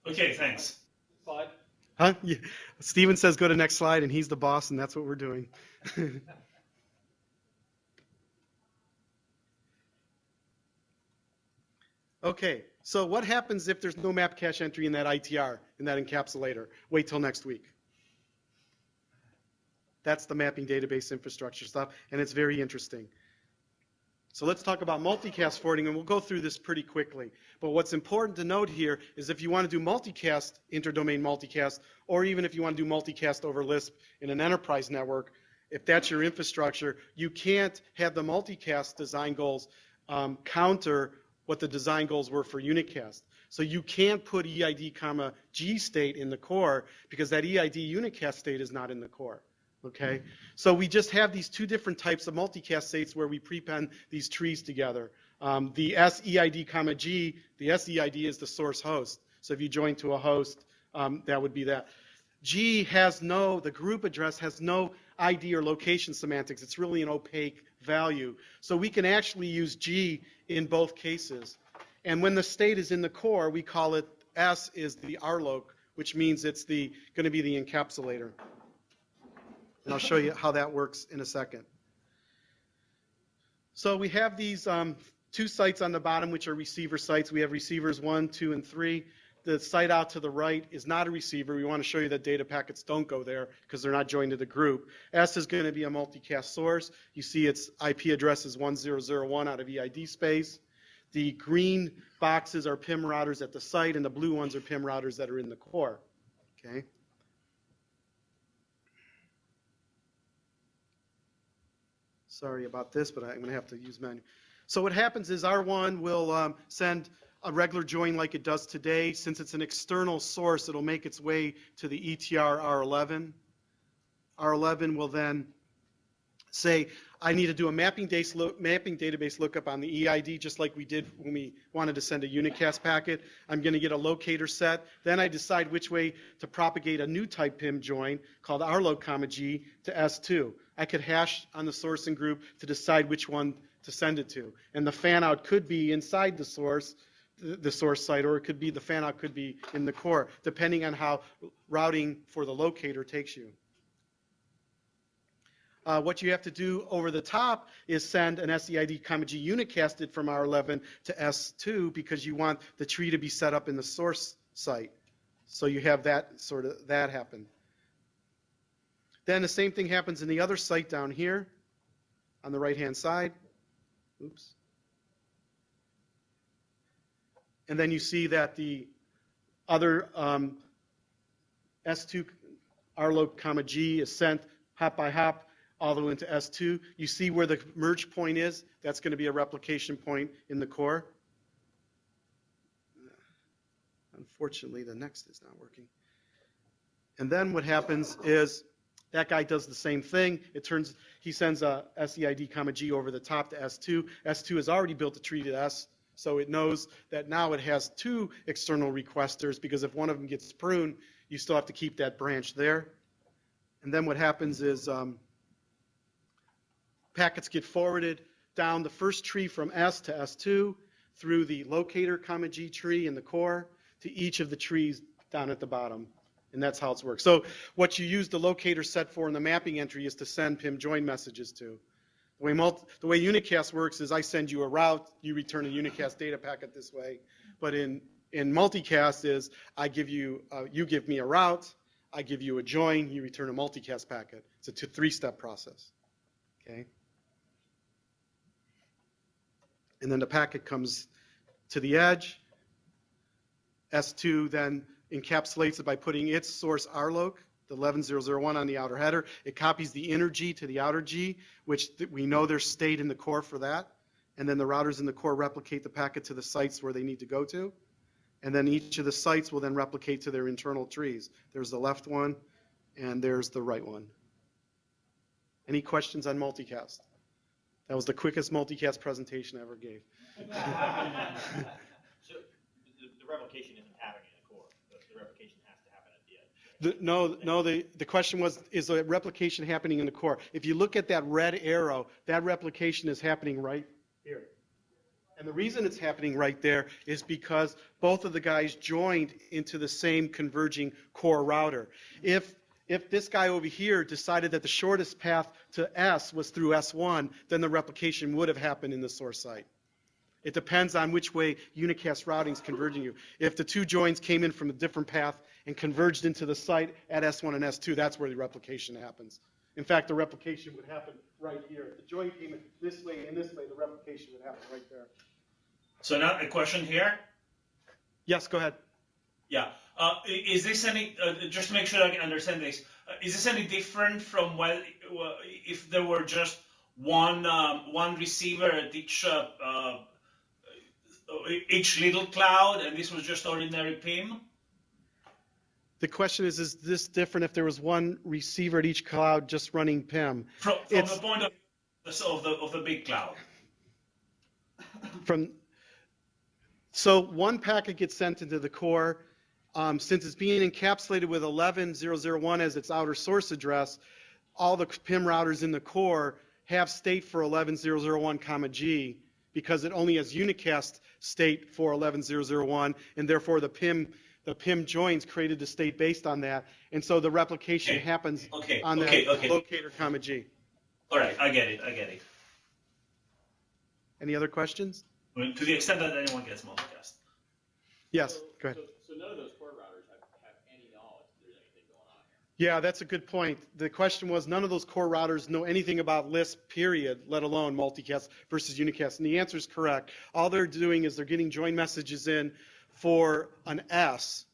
Okay, thanks. Slide. Huh? Yeah. Steven says go to next slide, and he's the boss, and that's what we're doing. Okay, so what happens if there's no map cache entry in that ITR, in that encapsulator? Wait till next week. That's the mapping database infrastructure stuff, and it's very interesting. So let's talk about multicast forwarding, and we'll go through this pretty quickly. But what's important to note here is if you want to do multicast, interdomain multicast, or even if you want to do multicast over LISP in an enterprise network, if that's your infrastructure, you can't have the multicast design goals counter what the design goals were for Unicast. So you can't put EID, G state in the core because that EID Unicast state is not in the core. Okay, so we just have these 2 different types of multicast states where we prepend these trees together. The SEID, G, the SEID is the source host. So if you join to a host, that would be that. G has the group address has no ID or location semantics. It's really an opaque value. So we can actually use G in both cases. And when the state is in the core, we call it S is the RLOC, which means it's going to be the encapsulator. And I'll show you how that works in a second. So we have these 2 sites on the bottom, which are receiver sites. We have receivers 1, 2, and 3. The site out to the right is not a receiver. We want to show you that data packets don't go there because they're not joined to the group. S is going to be a multicast source. You see its IP address is 1001 out of EID space. The green boxes are PIM routers at the site, and the blue ones are PIM routers that are in the core. Okay. Sorry about this, but I'm going to have to use menu. So what happens is R1 will send a regular join like it does today. Since it's an external source, it'll make its way to the ETR R11. R11 will then say, I need to do a mapping database lookup on the EID, just like we did when we wanted to send a Unicast packet. I'm going to get a locator set. Then I decide which way to propagate a new type PIM join called RLOC, G to S2. I could hash on the sourcing group to decide which one to send it to. And the fan out could be inside the source site, or it could be the fan out could be in the core, depending on how routing for the locator takes you. What you have to do over the top is send an SEID, G unicasted from R11 to S2 because you want the tree to be set up in the source site. So you have that happen. Then the same thing happens in the other site down here on the right-hand side. Oops. And then you see that the other S2 RLOC, G is sent hop by hop all the way into S2. You see where the merge point is? That's going to be a replication point in the core. Unfortunately, the next is not working. And then what happens is that guy does the same thing. He sends a SEID, G over the top to S2. S2 has already built a tree to So it knows that now it has two external requesters, because if one of them gets pruned, you still have to keep that branch there. And then what happens is packets get forwarded down the first tree from S to S2 through the locator, G tree in the core to each of the trees down at the bottom. And that's how it works. So what you use the locator set for in the mapping entry is to send PIM join messages to. The way Unicast works is I send you a route, you return a Unicast data packet this way. But in Multicast is I give you, you give me a route, I give you a join, you return a Multicast packet. It's a three-step process. Okay. And then the packet comes to the edge. S2 then encapsulates it by putting its source RLOC, the 11001 on the outer header. It copies the inner G to the outer G, which we know there's state in the core for that. And then the routers in the core replicate the packet to the sites where they need to go to. And then each of the sites will then replicate to their internal trees. There's the left one, and there's the right one. Any questions on multicast? That was the quickest multicast presentation I ever gave. So the replication isn't happening in the core. The replication has to happen at the edge. No, the question was, is the replication happening in the core? If you look at that red arrow, that replication is happening right here. And the reason it's happening right there is because both of the guys joined into the same converging core router. If this guy over here decided that the shortest path to S was through S1, then the replication would have happened in the source site. It depends on which way Unicast routing is converging you. If the two joins came in from a different path and converged into the site at S1 and S2, that's where the replication happens. In fact, the replication would happen right here. If the join came in this way and this way, the replication would happen right there. So now a question here. Yes, go ahead. Yeah. Is this any, just to make sure I can understand this, is this any different from if there were just one receiver at each little cloud, and this was just ordinary PIM? The question is this different if there was one receiver at each cloud just running PIM? From the point of the big cloud. So one packet gets sent into the core. Since it's being encapsulated with 11001 as its outer source address, all the PIM routers in the core have state for 11001, G, because it only has Unicast state for 11001, and therefore the PIM joins created the state based on that, and so the replication happens on that locator, G. All right, I get it. Any other questions? I mean, to the extent that anyone gets multicast. Yes, go ahead. So none of those core routers have any knowledge that there's anything going on here. Yeah, that's a good point. The question was, none of those core routers know anything about LISP, period, let alone multicast versus unicast. And the answer is correct. All they're doing is they're getting join messages in for an S,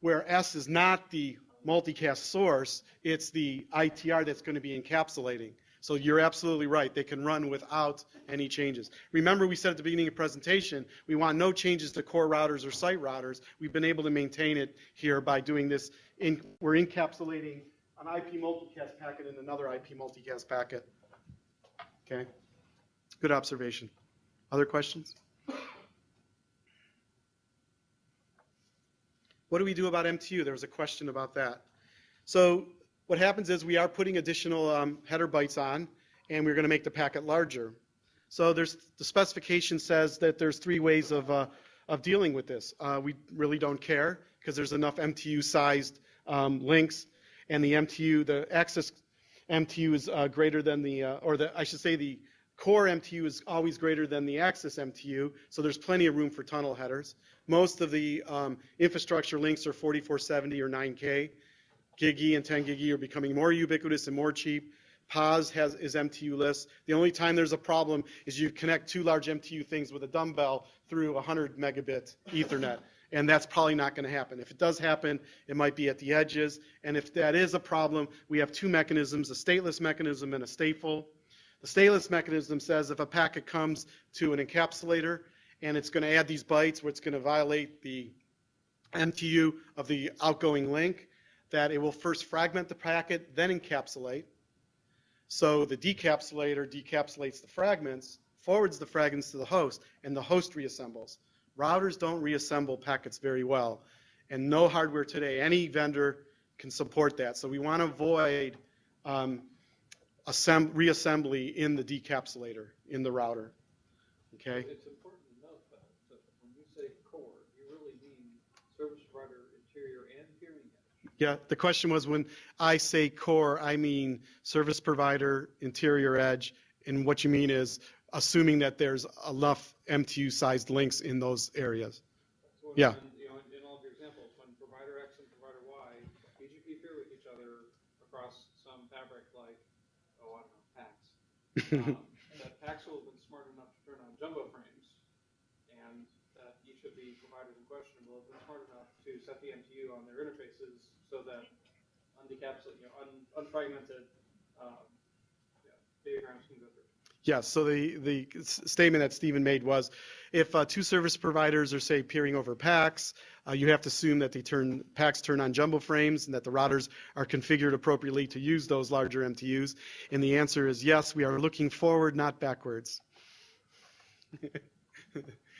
where S is not the multicast source, it's the ITR that's going to be encapsulating. So you're absolutely right. They can run without any changes. Remember, we said at the beginning of the presentation, we want no changes to core routers or site routers. We've been able to maintain it here by doing this. We're encapsulating an IP multicast packet in another IP multicast packet. Okay? Good observation. Other questions? What do we do about MTU? There was a question about that. So what happens is we are putting additional header bytes on, and we're going to make the packet larger. So the specification says that there's three ways of dealing with this. We really don't care because there's enough MTU-sized links, and the access MTU is greater than the core MTU is always greater than the access MTU, so there's plenty of room for tunnel headers. Most of the infrastructure links are 4470 or 9K. Gig-E and 10 Gig-E are becoming more ubiquitous and more cheap. POS is MTU-less. The only time there's a problem is you connect two large MTU things with a dumbbell through 100 megabit Ethernet, and that's probably not going to happen. If it does happen, it might be at the edges, and if that is a problem, we have two mechanisms, a stateless mechanism and a stateful. The stateless mechanism says if a packet comes to an encapsulator and it's going to add these bytes where it's going to violate the MTU of the outgoing link, that it will first fragment the packet, then encapsulate. So the decapsulator decapsulates the fragments forwards the fragments to the host, and the host reassembles. Routers don't reassemble packets very well, and no hardware today, any vendor can support that. So we want to avoid reassembly in the decapsulator, in the router. Okay? It's important to note that when you say core, you really mean service provider, interior, and peering edge. Yeah, the question was, when I say core, I mean service provider, interior edge, and what you mean is assuming that there's enough MTU-sized links in those areas. So Yeah. In all of your examples, when provider X and provider Y BGP peer with each other across some fabric like, I don't know, PAX, that PAX will have been smart enough to turn on jumbo frames, and that each of the providers in question will have been smart enough to set the MTU on their interfaces so that unfragmented datagrams can go through. Yes, so the statement that Stephen made was, if two service providers are, say, peering over PAX, you have to assume that PAX turn on jumbo frames and that the routers are configured appropriately to use those larger MTUs. And the answer is yes, we are looking forward, not backwards.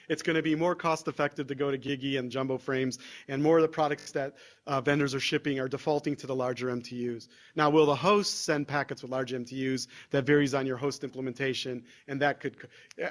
It's going to be more cost effective to go to Gigi and jumbo frames, and more of the products that vendors are shipping are defaulting to the larger MTUs. Now, will the host send packets with large MTUs? That varies on your host implementation, and that could,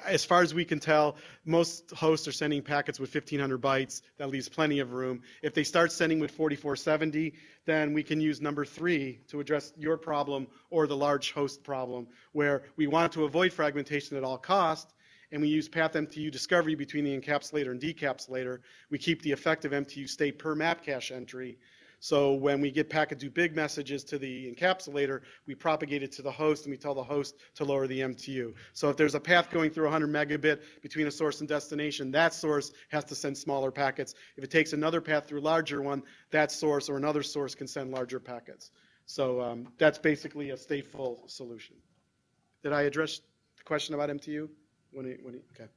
as far as we can tell, most hosts are sending packets with 1,500 bytes. That leaves plenty of room. If they start sending with 4470, then we can use number 3 to address your problem or the large host problem, where we want to avoid fragmentation at all costs, and we use path MTU discovery between the encapsulator and decapsulator. We keep the effective MTU state per map cache entry. So when we get packet do big messages to the encapsulator, we propagate it to the host, and we tell the host to lower the MTU. So if there's a path going through 100 megabit between a source and destination, that source has to send smaller packets. If it takes another path through a larger one, that source or another source can send larger packets. So that's basically a stateful solution. Did I address the question about MTU? Okay.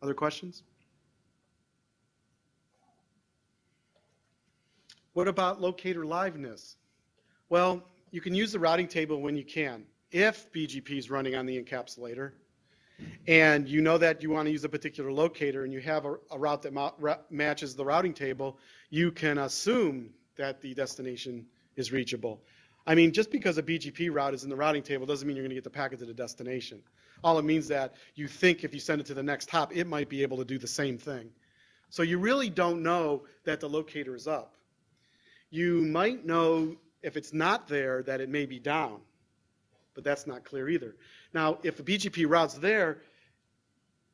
Other questions? What about locator liveness? Well, you can use the routing table when you can. If BGP is running on the encapsulator, and you know that you want to use a particular locator, and you have a route that matches the routing table, you can assume that the destination is reachable. I mean, just because a BGP route is in the routing table doesn't mean you're going to get the packet to the destination. All it means that you think if you send it to the next hop, it might be able to do the same thing. So you really don't know that the locator is up. You might know if it's not there that it may be down, but that's not clear either. Now, if a BGP route's there,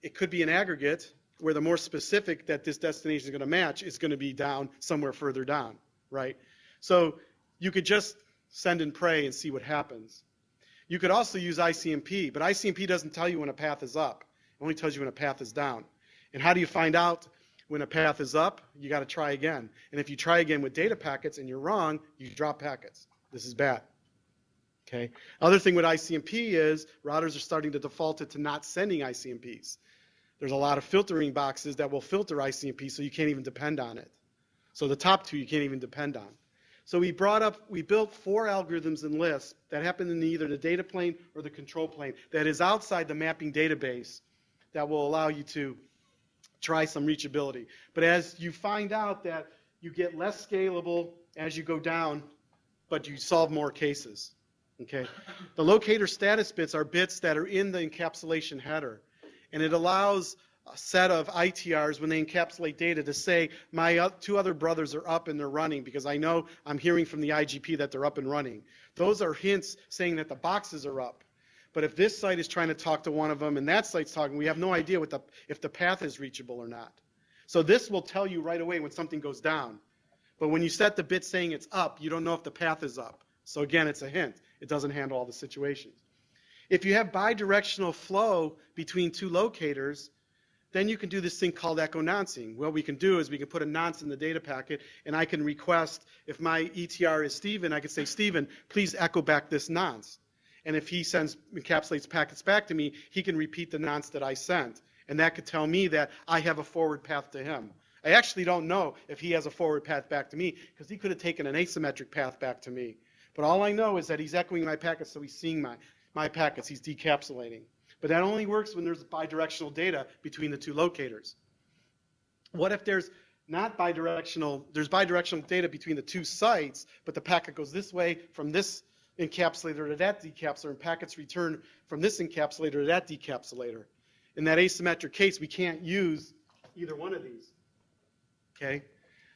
it could be an aggregate where the more specific that this destination is going to match is going to be down somewhere further down, right? So you could just send and pray and see what happens. You could also use ICMP, but ICMP doesn't tell you when a path is up. It only tells you when a path is down. And how do you find out when a path is up? You got to try again. And if you try again with data packets and you're wrong, you drop packets. This is bad. Okay. Other thing with ICMP is routers are starting to default it to not sending ICMPs. There's a lot of filtering boxes that will filter ICMP, so you can't even depend on it. So the top two you can't even depend on. So we built 4 algorithms in LISP that happen in either the data plane or the control plane that is outside the mapping database that will allow you to try some reachability. But as you find out that you get less scalable as you go down, but you solve more cases. Okay. The locator status bits are bits that are in the encapsulation header, and it allows a set of ITRs when they encapsulate data to say my 2 other brothers are up and they're running because I know I'm hearing from the IGP that they're up and running. Those are hints saying that the boxes are up. But if this site is trying to talk to one of them and that site's talking, we have no idea if the path is reachable or not. So this will tell you right away when something goes down. But when you set the bit saying it's up, you don't know if the path is up. So again, it's a hint. It doesn't handle all the situations. If you have bidirectional flow between 2 locators, then you can do this thing called echo noncing. What we can do is we can put a nonce in the data packet, and I can request, if my ETR is Stephen, I can say, Stephen, please echo back this nonce. And if he encapsulates packets back to me, he can repeat the nonce that I sent. And that could tell me that I have a forward path to him. I actually don't know if he has a forward path back to me, because he could have taken an asymmetric path back to me. But all I know is that he's echoing my packets, so he's seeing my packets. He's decapsulating. But that only works when there's bidirectional data between the two locators. What if there's not bidirectional, there's bidirectional data between the two sites, but the packet goes this way from this encapsulator to that decapsulator, and packets return from this encapsulator to that decapsulator. In that asymmetric case, we can't use either one of these, okay?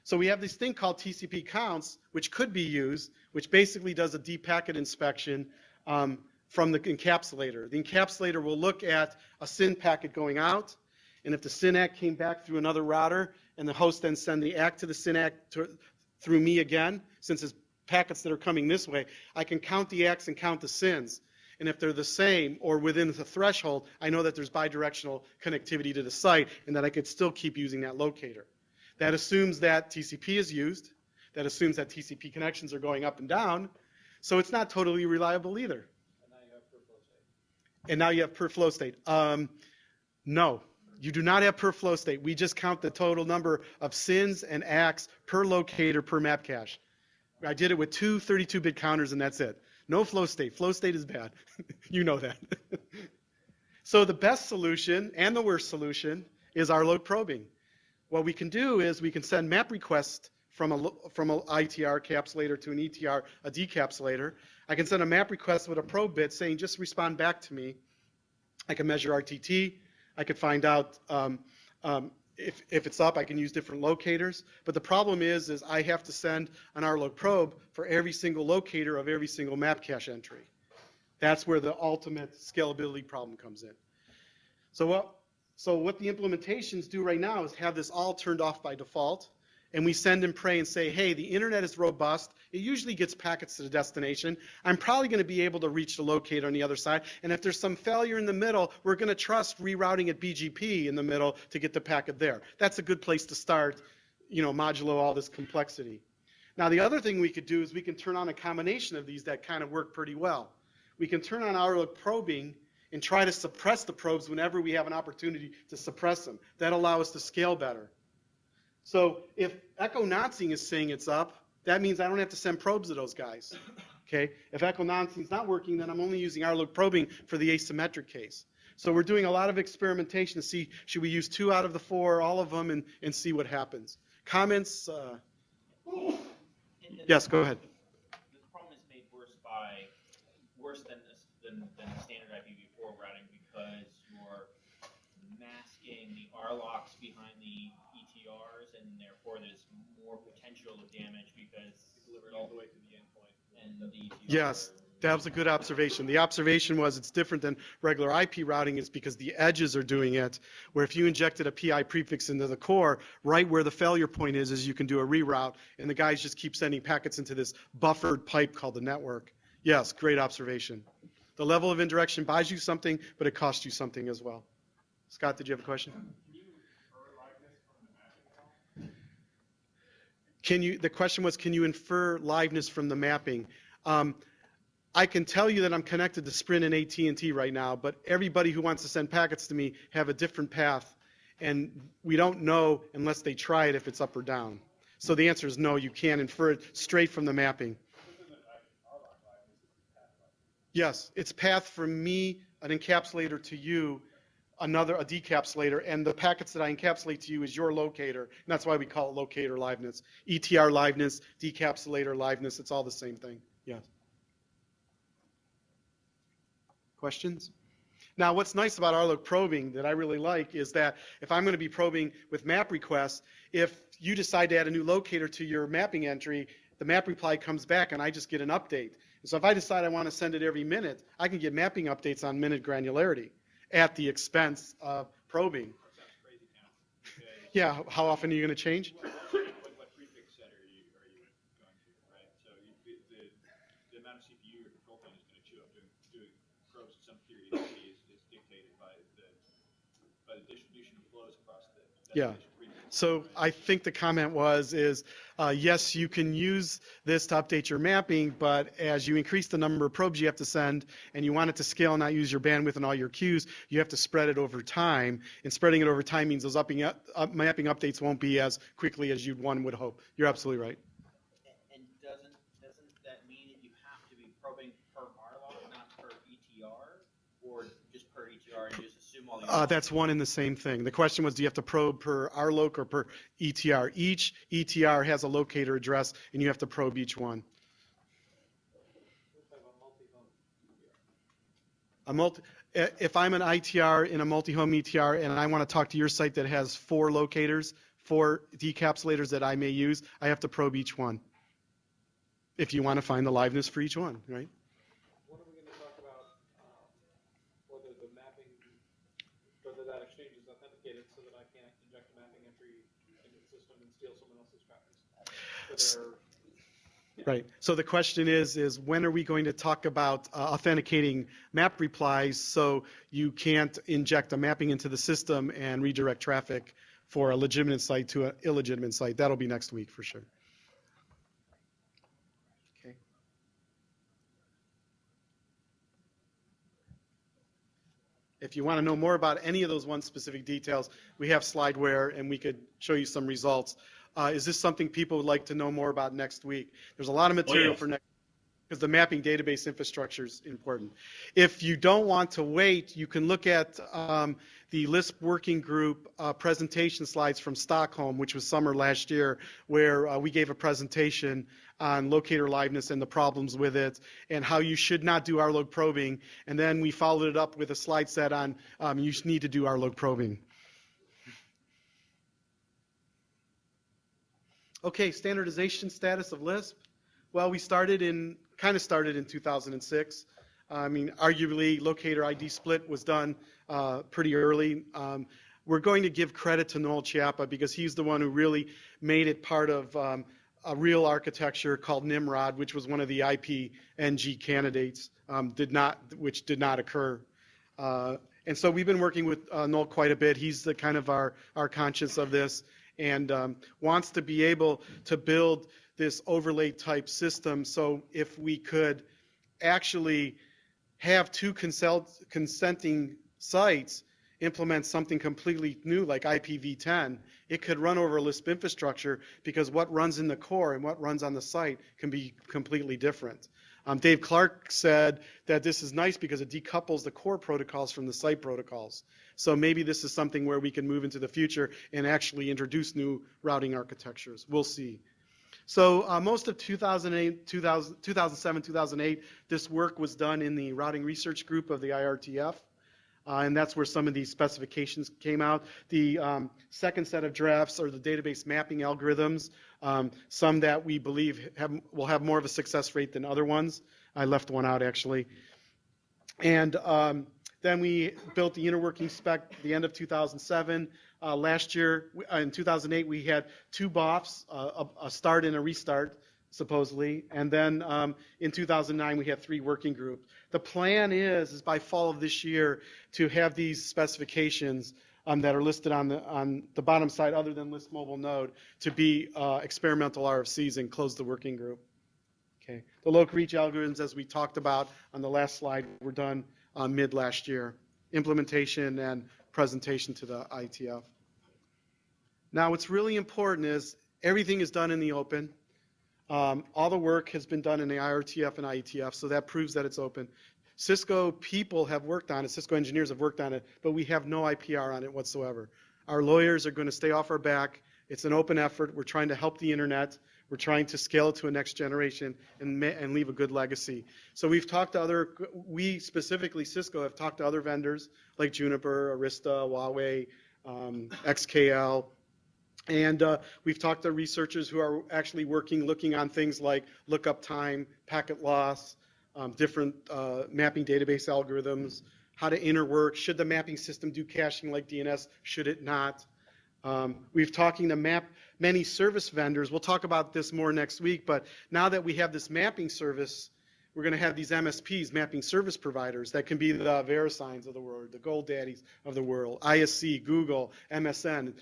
So we have this thing called TCP counts, which could be used, which basically does a deep packet inspection from the encapsulator. The encapsulator will look at a SYN packet going out, and if the SYN ACK came back through another router, and the host then send the ACK to the SYN ACK through me again, since it's packets that are coming this way, I can count the ACKs and count the SYNs. And if they're the same or within the threshold, I know that there's bidirectional connectivity to the site and that I could still keep using that locator. That assumes that TCP is used. That assumes that TCP connections are going up and down. So it's not totally reliable either. And now you have per flow state. No, you do not have per flow state. We just count the total number of SYNs and ACKs per locator per map cache. I did it with two 32-bit counters, and that's it. No flow state. Flow state is bad. You know that. So the best solution and the worst solution is RLOC probing. What we can do is we can send map requests from an ITR capsulator to an ETR, a decapsulator. I can send a map request with a probe bit saying, just respond back to me. I can measure RTT. I could find out if it's up. I can use different locators. But the problem is I have to send an RLOC probe for every single locator of every single map cache entry. That's where the ultimate scalability problem comes in. So what the implementations do right now is have this all turned off by default. And we send and pray and say, hey, the internet is robust. It usually gets packets to the destination. I'm probably going to be able to reach the locator on the other side. And if there's some failure in the middle, we're going to trust rerouting at BGP in the middle to get the packet there. That's a good place to start, modulo all this complexity. Now, the other thing we could do is we can turn on a combination of these that kind of work pretty well. We can turn on RLOC probing and try to suppress the probes whenever we have an opportunity to suppress them. That'll allow us to scale better. So if Echo Nancing is saying it's up, that means I don't have to send probes to those guys. Okay? If Echo Nancing is not working, then I'm only using RLOC probing for the asymmetric case. So we're doing a lot of experimentation to see, should we use 2 out of the 4, all of them, and see what happens. Comments? Yes, go ahead. The problem is made worse than the standard IPv4 routing because you're masking the RLOCs behind the ETRs, and therefore there's more potential of damage because it's delivered all the way to the endpoint. And the ETRs yes, that was a good observation. The observation was it's different than regular IP routing. It's because the edges are doing it, where if you injected a PI prefix into the core, right where the failure point is you can do a reroute, and the guys just keep sending packets into this buffered pipe called the network. Yes, great observation. The level of indirection buys you something, but it costs you something as well. Scott, did you have a question? The question was, can you infer liveness from the mapping? I can tell you that I'm connected to Sprint and AT&T right now, but everybody who wants to send packets to me have a different path, and we don't know unless they try it if it's up or down. So the answer is no, you can't infer it straight from the mapping. Yes, it's path from me, an encapsulator, to you, a decapsulator, and the packets that I encapsulate to you is your locator, and that's why we call it locator liveness. ETR liveness, decapsulator liveness, it's all the same thing. Yes. Questions? Now, what's nice about RLOC probing that I really like is that if I'm going to be probing with map requests, if you decide to add a new locator to your mapping entry, the map reply comes back and I just get an update. So if I decide I want to send it every minute, I can get mapping updates on minute granularity at the expense of probing. Yeah, how often are you going to change? What prefix set are you going to, right? So the amount of CPU your control plane is going to chew up doing probes at some periodicity is dictated by the distribution of flows across the destination. So I think the comment is yes, you can use this to update your mapping, but as you increase the number of probes you have to send and you want it to scale and not use your bandwidth and all your queues, you have to spread it over time. And spreading it over time means those mapping updates won't be as quickly as one would hope. You're absolutely right. And doesn't that mean that you have to be probing per RLOC, not per ETR, or just per ETR multi-home? That's one and the same thing. The question was, do you have to probe per RLOC or per ETR? Each ETR has a locator address, and you have to probe each one. If I'm an ITR in a multi-home ETR and I want to talk to your site that has 4 locators, 4 decapsulators that I may use, I have to probe each one. If you want to find the liveness for each one, right? When are we going to talk about whether the mapping, whether that exchange is authenticated so that I can't inject a mapping entry into the system and steal someone else's traffic? Right. So the question is when are we going to talk about authenticating map replies so you can't inject a mapping into the system and redirect traffic for a legitimate site to an illegitimate site? That'll be next week for sure. Okay. If you want to know more about any of those one specific details, we have slideware and we could show you some results. Is this something people would like to know more about next week? There's a lot of material for next week because the mapping database infrastructure is important. If you don't want to wait, you can look at the LISP working group presentation slides from Stockholm, which was summer last year, where we gave a presentation on locator liveness and the problems with it and how you should not do RLOC probing. And then we followed it up with a slide set on you need to do RLOC probing. Okay, standardization status of LISP. Well, we kind of started in 2006. I mean, arguably, locator ID split was done pretty early. We're going to give credit to Noel Chiappa because he's the one who really made it part of a real architecture called Nimrod, which was one of the IPNG candidates, which did not occur. And so we've been working with Noel quite a bit. He's the kind of our conscience of this, and wants to be able to build this overlay type system. So if we could actually have 2 consenting sites implement something completely new like IPv10, it could run over a LISP infrastructure because what runs in the core and what runs on the site can be completely different. Dave Clark said that this is nice because it decouples the core protocols from the site protocols. So maybe this is something where we can move into the future and actually introduce new routing architectures. We'll see. So most of 2007, 2008, this work was done in the routing research group of the IRTF. And that's where some of these specifications came out. The second set of drafts are the database mapping algorithms, some that we believe will have more of a success rate than other ones. I left one out, actually. And then we built the inner working spec at the end of 2007. Last year, in 2008, we had 2 BOFs, a start and a restart, supposedly. And then in 2009, we had 3 working groups. The plan is by fall of this year to have these specifications that are listed on the bottom side, other than List Mobile Node, to be experimental RFCs and close the working group. Okay. The local reach algorithms, as we talked about on the last slide, were done mid last year. Implementation and presentation to the ITF. Now, what's really important is everything is done in the open. All the work has been done in the IRTF and IETF, so that proves that it's open. Cisco people have worked on it, Cisco engineers have worked on it, but we have no IPR on it whatsoever. Our lawyers are going to stay off our back. It's an open effort. We're trying to help the internet. We're trying to scale it to a next generation and leave a good legacy. So we've talked to we specifically, Cisco, have talked to other vendors like Juniper, Arista, Huawei, XKL. And we've talked to researchers who are actually looking on things like lookup time, packet loss, different mapping database algorithms, how to interwork. Should the mapping system do caching like DNS? Should it not? We've talking to many service vendors. We'll talk about this more next week, but now that we have this mapping service, we're going to have these MSPs, mapping service providers, that can be the VeriSigns of the world, the GoDaddies of the world, ISC, Google, MSN.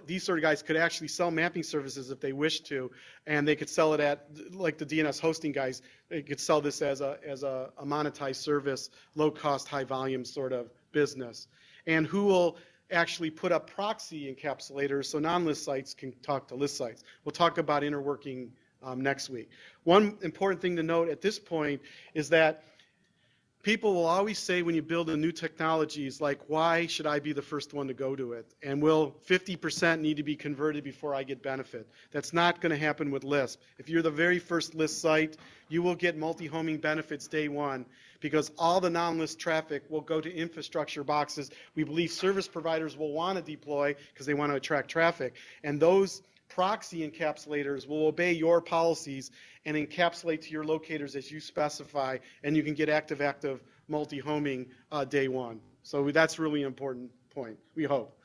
These sort of guys could actually sell mapping services if they wish to, and they could sell it at, like the DNS hosting guys, they could sell this as a monetized service, low cost, high volume sort of business. And who will actually put up proxy encapsulators so non-list sites can talk to list sites. We'll talk about interworking next week. One important thing to note at this point is that people will always say when you build a new technology, is like, why should I be the first one to go to it? And will 50% need to be converted before I get benefit? That's not going to happen with Lisp. If you're the very first Lisp site, you will get multi-homing benefits day one, because all the non-Lisp traffic will go to infrastructure boxes we believe service providers will want to deploy because they want to attract traffic. And those proxy encapsulators will obey your policies and encapsulate to your locators as you specify, and you can get active multi-homing day one. So that's really an important point, we hope.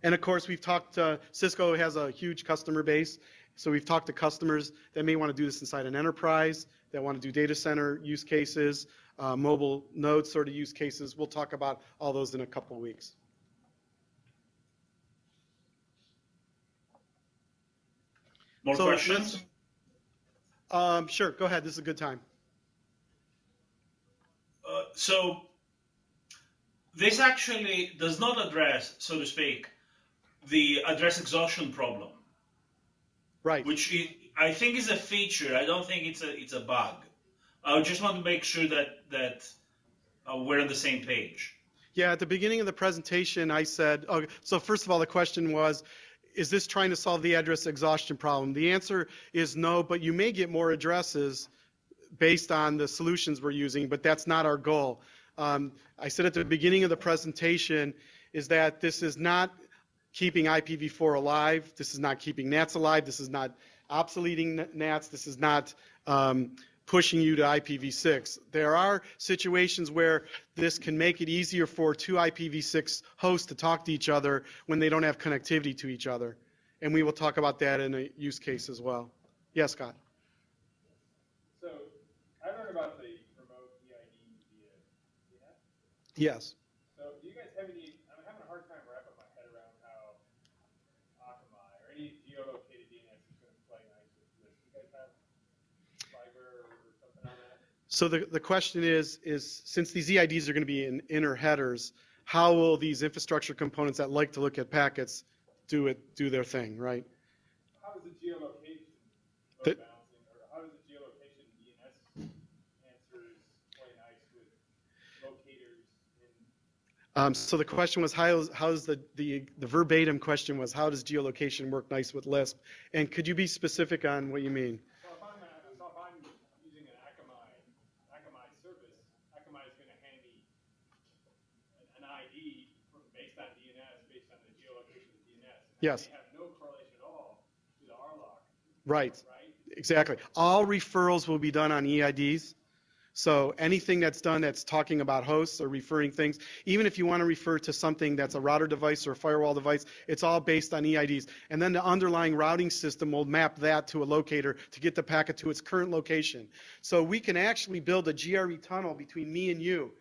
And of course, we've talked, Cisco has a huge customer base, so we've talked to customers that may want to do this inside an enterprise, that want to do data center use cases, mobile node sort of use cases. We'll talk about all those in a couple of weeks. More So questions? Sure, go ahead. This is a good time. So this actually does not address, so to speak, the address exhaustion problem. Right. Which I think is a feature. I don't think it's a bug. I just want to make sure that we're on the same page. Yeah, at the beginning of the presentation, I said, okay, so first of all, the question was, is this trying to solve the address exhaustion problem? The answer is no, but you may get more addresses based on the solutions we're using, but that's not our goal. I said at the beginning of the presentation is that this is not keeping IPv4 alive. This is not keeping NATs alive. This is not obsoleting NATs. This is not pushing you to IPv6. There are situations where this can make it easier for two IPv6 hosts to talk to each other when they don't have connectivity to each other. And we will talk about that in a use case as well. Yes, Scott? So I learned about the remote EID via DNS. Yes. So do you guys have any, I'm having a hard time wrapping my head around how Akamai or any geolocated DNS is going to play nice with this. Do you guys have fiber or something on that? So the question is since these EIDs are going to be in inner headers, how will these infrastructure components that like to look at packets do their thing, right? How is the geolocation load balancing, or how does the geolocation DNS answers play nice with locators in? So the question was how's the verbatim question was how does geolocation work nice with Lisp? And could you be specific on what you mean? So if I'm using an Akamai service, Akamai is going to hand me an ID based on DNS, based on the geolocation of DNS. Yes. They have no correlation at all to the RLOC. Right. Right? Exactly. All referrals will be done on EIDs. So anything that's done that's talking about hosts or referring things, even if you want to refer to something that's a router device or a firewall device, it's all based on EIDs. And then the underlying routing system will map that to a locator to get the packet to its current location. So we can actually build a GRE tunnel between me and you.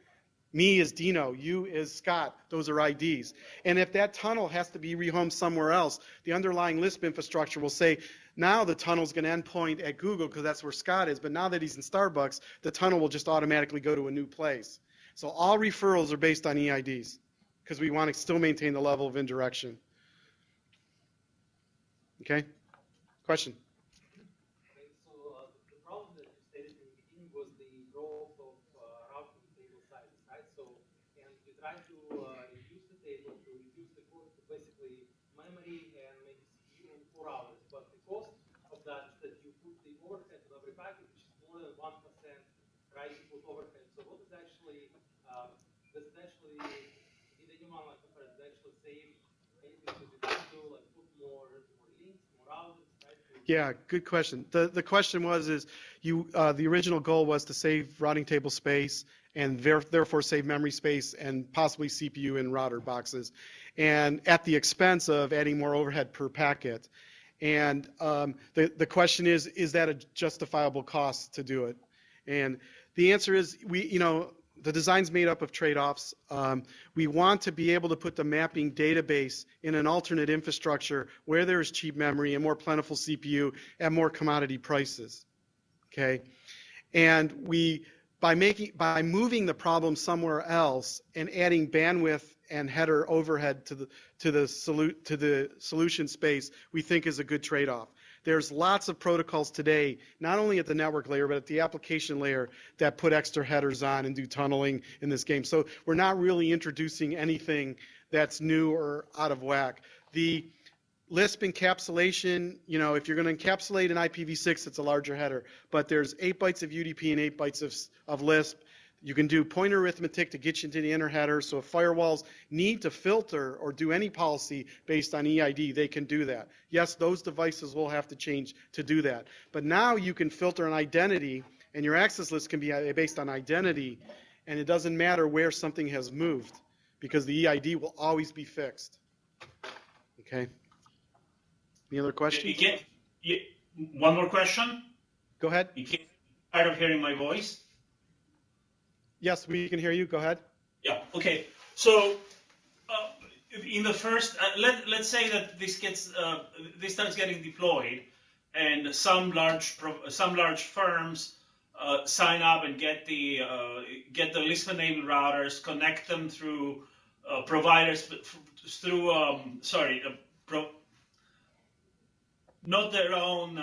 Me is Dino, you is Scott, those are IDs. And if that tunnel has to be rehomed somewhere else, the underlying Lisp infrastructure will say, now the tunnel's going to endpoint at Google because that's where Scott is, but now that he's in Starbucks, the tunnel will just automatically go to a new place. So all referrals are based on EIDs because we want to still maintain the level of indirection. Okay? Question? Okay, so the problem that you stated in the beginning was the growth of routing table sizes, right? So, and you try to reduce the table to reduce the cost to basically memory and maybe CPU for hours. But the cost of that is that you put the overhead on every packet, which is more than 1%, right? You put overhead. So what is actually, does it actually, did anyone like compare, does it actually save anything to the to like put more links, more routers, right? Yeah, good question. The question was the original goal was to save routing table space and therefore save memory space and possibly CPU and router boxes, and at the expense of adding more overhead per packet. And the question is that a justifiable cost to do it? And the answer is the design's made up of trade-offs. We want to be able to put the mapping database in an alternate infrastructure where there is cheap memory and more plentiful CPU at more commodity prices. Okay, and by moving the problem somewhere else and adding bandwidth and header overhead to the solution space, we think is a good trade-off. There's lots of protocols today, not only at the network layer, but at the application layer that put extra headers on and do tunneling in this game. So we're not really introducing anything that's new or out of whack. The Lisp encapsulation, you know, if you're going to encapsulate an IPv6, it's a larger header. But there's 8 bytes of UDP and 8 bytes of Lisp. You can do pointer arithmetic to get you into the inner header. So if firewalls need to filter or do any policy based on EID, they can do that. Yes, those devices will have to change to do that. But now you can filter an identity, and your access list can be based on identity, and it doesn't matter where something has moved, because the EID will always be fixed. Okay. Any other questions? One more question? Go ahead. You can't tired of hearing my voice? Yes, we can hear you. Go ahead. Yeah. Okay. So in the first, let's say that this starts getting deployed, and some large firms sign up and get the Lisp-enabled routers, connect them through providers through not their own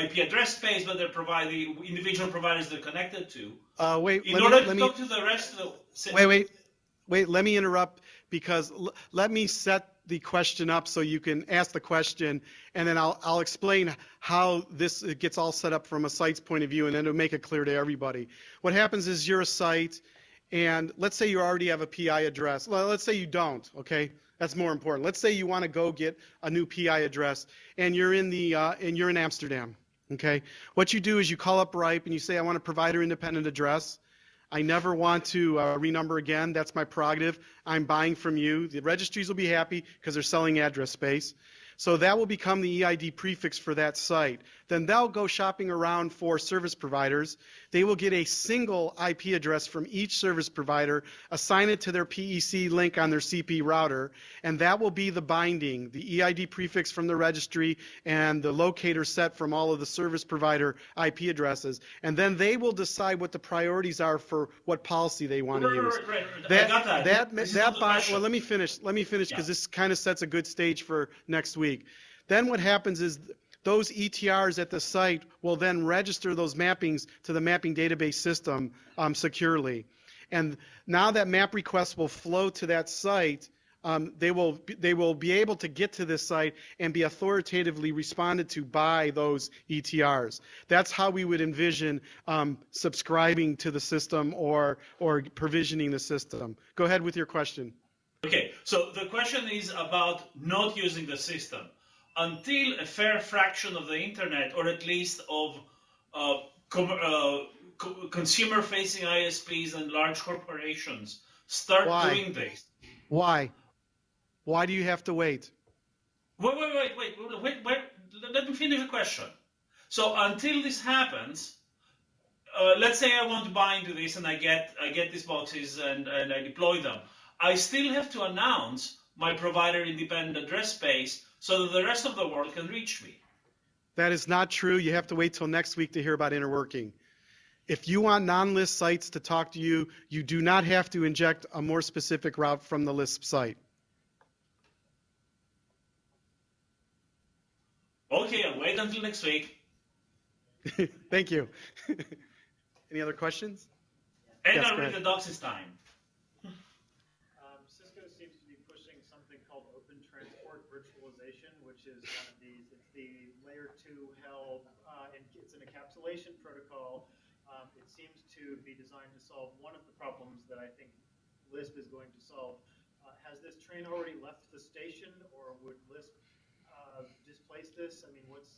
IP address space, but they provide the individual providers they're connected to. Wait. In order to talk to the rest of the Wait. Let me interrupt, because let me set the question up so you can ask the question, and then I'll explain how this gets all set up from a site's point of view, and then it'll make it clear to everybody. What happens is you're a site, and let's say you already have a PI address. Well, let's say you don't. Okay. That's more important. Let's say you want to go get a new PI address, and you're in Amsterdam. Okay. What you do is you call up RIPE and you say, I want a provider independent address. I never want to renumber again. That's my prerogative. I'm buying from you. The registries will be happy because they're selling address space. So that will become the EID prefix for that site. Then they'll go shopping around for service providers. They will get a single IP address from each service provider, assign it to their PEC link on their CP router, and that will be the binding, the EID prefix from the registry and the locator set from all of the service provider IP addresses. And then they will decide what the priorities are for what policy they want to use. Right. I got that. Well, let me finish because this kind of sets a good stage for next week. Then what happens is those ETRs at the site will then register those mappings to the mapping database system securely. And now that map request will flow to that site. They will be able to get to this site and be authoritatively responded to by those ETRs. That's how we would envision subscribing to the system or provisioning the system. Go ahead with your question. Okay, so the question is about not using the system. Until a fair fraction of the internet, or at least of consumer-facing ISPs and large corporations, start doing this. Why? Why do you have to wait? Wait. Let me finish the question. So until this happens, let's say I want to buy into this and I get these boxes and I deploy them. I still have to announce my provider independent address space so that the rest of the world can reach me. That is not true. You have to wait till next week to hear about interworking. If you want non-Lisp sites to talk to you, you do not have to inject a more specific route from the Lisp site. Okay, I'll wait until next week. Thank you. Any other questions? And Yes, I'll go read ahead. the DocsInTime. Cisco seems to be pushing something called Open Transport Virtualization, which is one of these. It's the layer 2 held, and it's an encapsulation protocol. It seems to be designed to solve one of the problems that I think Lisp is going to solve. Has this train already left the station, or would Lisp displace this? I mean, what's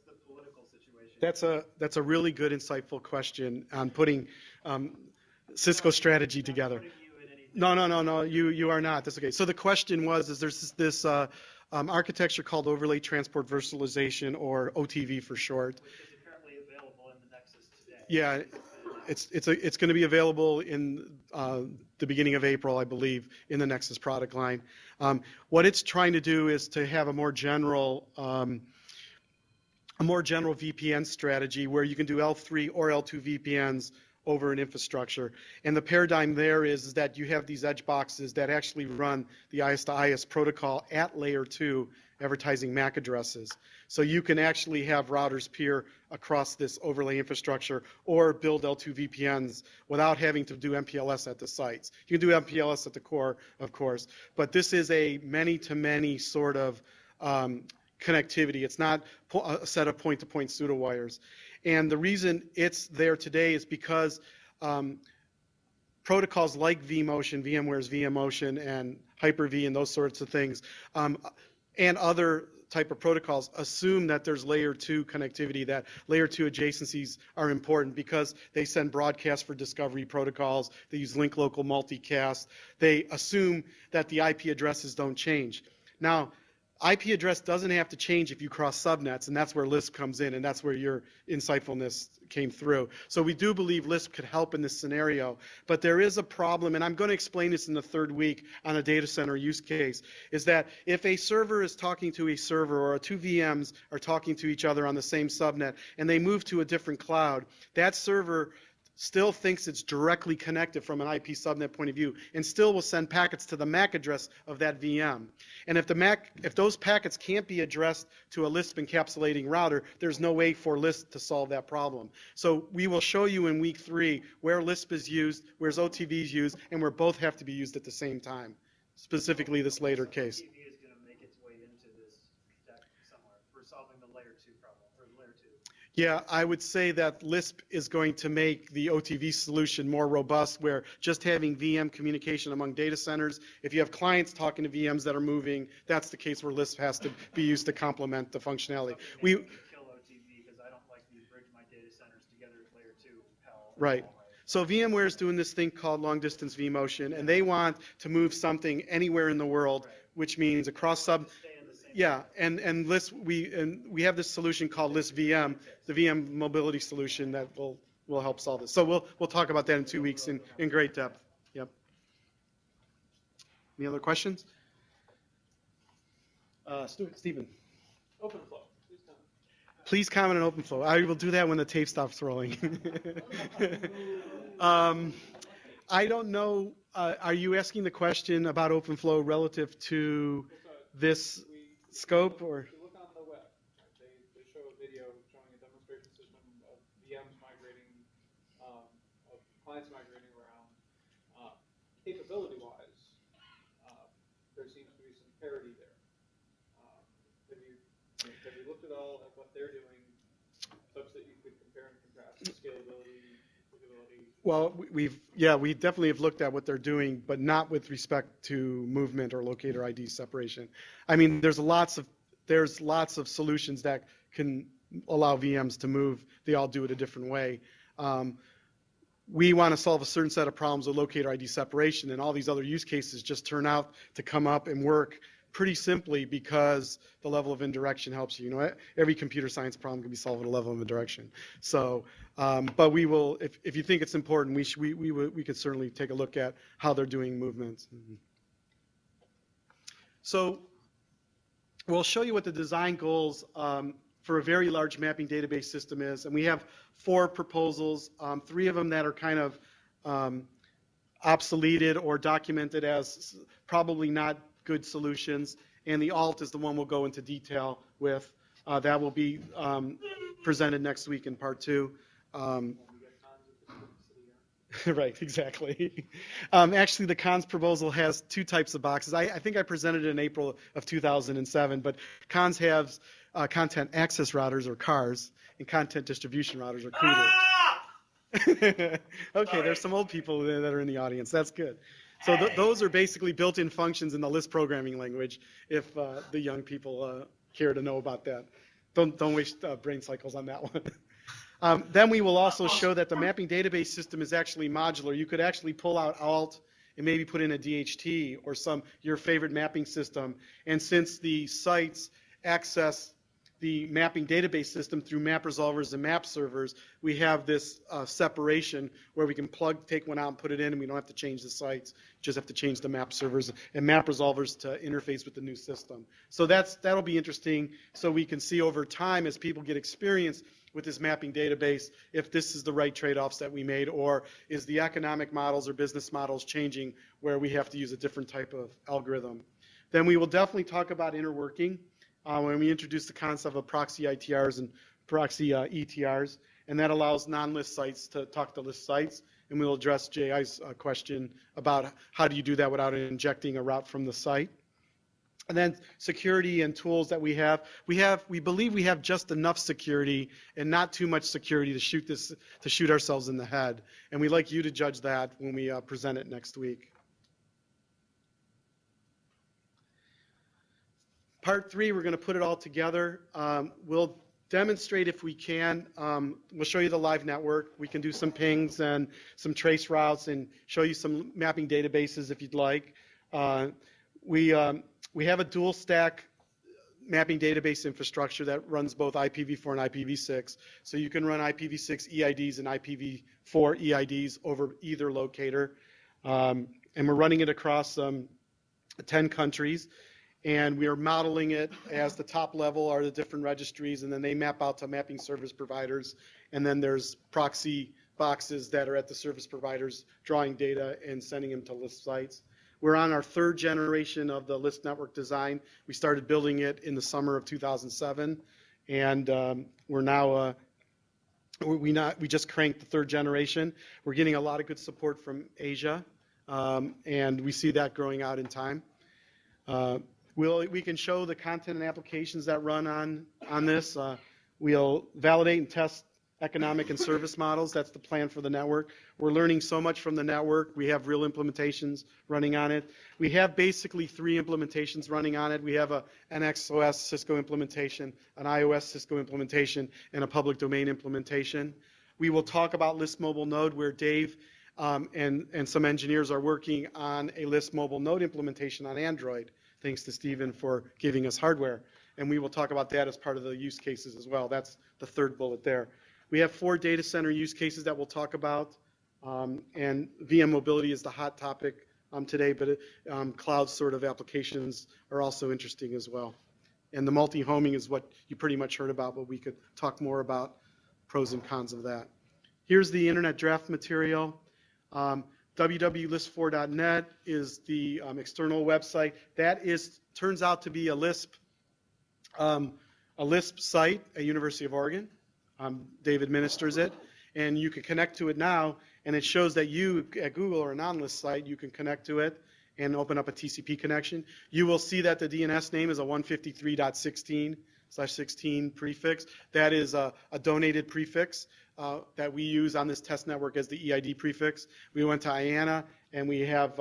the political situation? That's a really good, insightful question on putting Cisco strategy together. No, you are not. That's okay. So the question was, is there's this architecture called Overlay Transport Virtualization, or OTV for short. Which is apparently available in the Nexus today. Yeah, it's going to be available in the beginning of April, I believe, in the Nexus product line. What it's trying to do is to have a more general VPN strategy where you can do L3 or L2 VPNs over an infrastructure. And the paradigm there is that you have these edge boxes that actually run the IS to IS protocol at layer 2, advertising MAC addresses. So you can actually have routers peer across this overlay infrastructure or build L2 VPNs without having to do MPLS at the sites. You can do MPLS at the core, of course, but this is a many-to-many sort of connectivity. It's not a set of point-to-point pseudo wires. And the reason it's there today is because protocols like vMotion, VMware's vMotion, and Hyper-V and those sorts of things, and other type of protocols assume that there's layer 2 connectivity, that layer 2 adjacencies are important because they send broadcasts for discovery protocols, they use link local multicast, they assume that the IP addresses don't change. Now, IP address doesn't have to change if you cross subnets, and that's where LISP comes in, and that's where your insightfulness came through. So we do believe LISP could help in this scenario, but there is a problem, and I'm going to explain this in the third week on a data center use case, is that if a server is talking to a server or two VMs are talking to each other on the same subnet, and they move to a different cloud, that server still thinks it's directly connected from an IP subnet point of view, and still will send packets to the MAC address of that VM. And if those packets can't be addressed to a LISP encapsulating router, there's no way for LISP to solve that problem. So we will show you in week 3 where LISP is used, where's OTV is used, and where both have to be used at the same time, specifically this later case. OTV is going to make its way into this deck somewhere. We're solving the layer 2 problem, or layer 2. Yeah, I would say that LISP is going to make the OTV solution more robust, where just having VM communication among data centers, if you have clients talking to VMs that are moving, that's the case where LISP has to be used to complement the functionality. We kill OTV because I don't like to bridge my data centers together with layer 2 hell. Right. So VMware is doing this thing called long distance vMotion, and they want to move something anywhere in the world, which means across sub. Yeah, and LISP, we have this solution called LISP VM, the VM mobility solution that will help solve this. So we'll talk about that in 2 weeks in great depth. Yep. Any other questions? Stephen. OpenFlow. Please comment on OpenFlow. I will do that when the tape stops rolling. I don't know. Are you asking the question about OpenFlow relative to this scope, or? If you look on the web, they show a video showing a demonstration system of VMs migrating, of clients migrating around. Capability-wise, there seems to be some parity there. Have you looked at all at what they're doing, such that you could compare and contrast the scalability, applicability? Well, we definitely have looked at what they're doing, but not with respect to movement or locator ID separation. I mean, there's lots of solutions that can allow VMs to move. They all do it a different way. We want to solve a certain set of problems with locator ID separation, and all these other use cases just turn out to come up and work pretty simply because the level of indirection helps you. You know, every computer science problem can be solved at a level of indirection. So, but we will, if you think it's important, we could certainly take a look at how they're doing movements. So, we'll show you what the design goals for a very large mapping database system is, and we have 4 proposals, 3 of them that are kind of obsoleted or documented as probably not good solutions, and the alt is the one we'll go into detail with. That will be presented next week in part 2. Right, exactly. Actually, the cons proposal has 2 types of boxes. I think I presented it in April of 2007, but cons have content access routers, or CARs, and content distribution routers, or CUDA. Okay, there's some old people that are in the audience. That's good. So those are basically built-in functions in the LISP programming language, if the young people care to know about that. Don't waste brain cycles on that one. Then we will also show that the mapping database system is actually modular. You could actually pull out alt and maybe put in a DHT or your favorite mapping system. And since the sites access the mapping database system through map resolvers and map servers, we have this separation where we can take one out and put it in, and we don't have to change the sites, just have to change the map servers and map resolvers to interface with the new system. So that'll be interesting, so we can see over time, as people get experience with this mapping database if this is the right trade-offs that we made, or is the economic models or business models changing where we have to use a different type of algorithm. Then we will definitely talk about interworking when we introduce the concept of proxy ITRs and proxy ETRs, and that allows non-list sites to talk to list sites, and we'll address J.I.'s question about how do you do that without injecting a route from the site. And then security and tools that we have. We believe we have just enough security and not too much security to shoot ourselves in the head. And we'd like you to judge that when we present it next week. Part 3, we're going to put it all together. We'll demonstrate if we can. We'll show you the live network. We can do some pings and some trace routes and show you some mapping databases if you'd like. We have a dual stack mapping database infrastructure that runs both IPv4 and IPv6. So you can run IPv6 EIDs and IPv4 EIDs over either locator. And we're running it across 10 countries. And we are modeling it as the top level are the different registries, and then they map out to mapping service providers. And then there's proxy boxes that are at the service providers drawing data and sending them to LISP sites. We're on our 3rd generation of the LISP network design. We started building it in the summer of 2007, and we're now we just cranked the 3rd generation. We're getting a lot of good support from Asia, and we see that growing out in time. We can show the content and applications that run on this. We'll validate and test economic and service models. That's the plan for the network. We're learning so much from the network. We have real implementations running on it. We have basically 3 implementations running on it. We have a NXOS Cisco implementation, an iOS Cisco implementation, and a public domain implementation. We will talk about LISP Mobile Node, where Dave and some engineers are working on a LISP Mobile Node implementation on Android. Thanks to Stephen for giving us hardware. And we will talk about that as part of the use cases as well. That's the 3rd bullet there. We have 4 data center use cases that we'll talk about. And VM mobility is the hot topic today, but cloud sort of applications are also interesting as well. And the multi-homing is what you pretty much heard about, but we could talk more about pros and cons of that. Here's the internet draft material. www.lisp4.net is the external website. That turns out to be a LISP site at University of Oregon. Dave administers it, and you can connect to it now, and it shows that you, at Google or a non-LISP site, you can connect to it and open up a TCP connection. You will see that the DNS name is a 153.16/16 prefix. That is a donated prefix that we use on this test network as the EID prefix. We went to IANA, and we have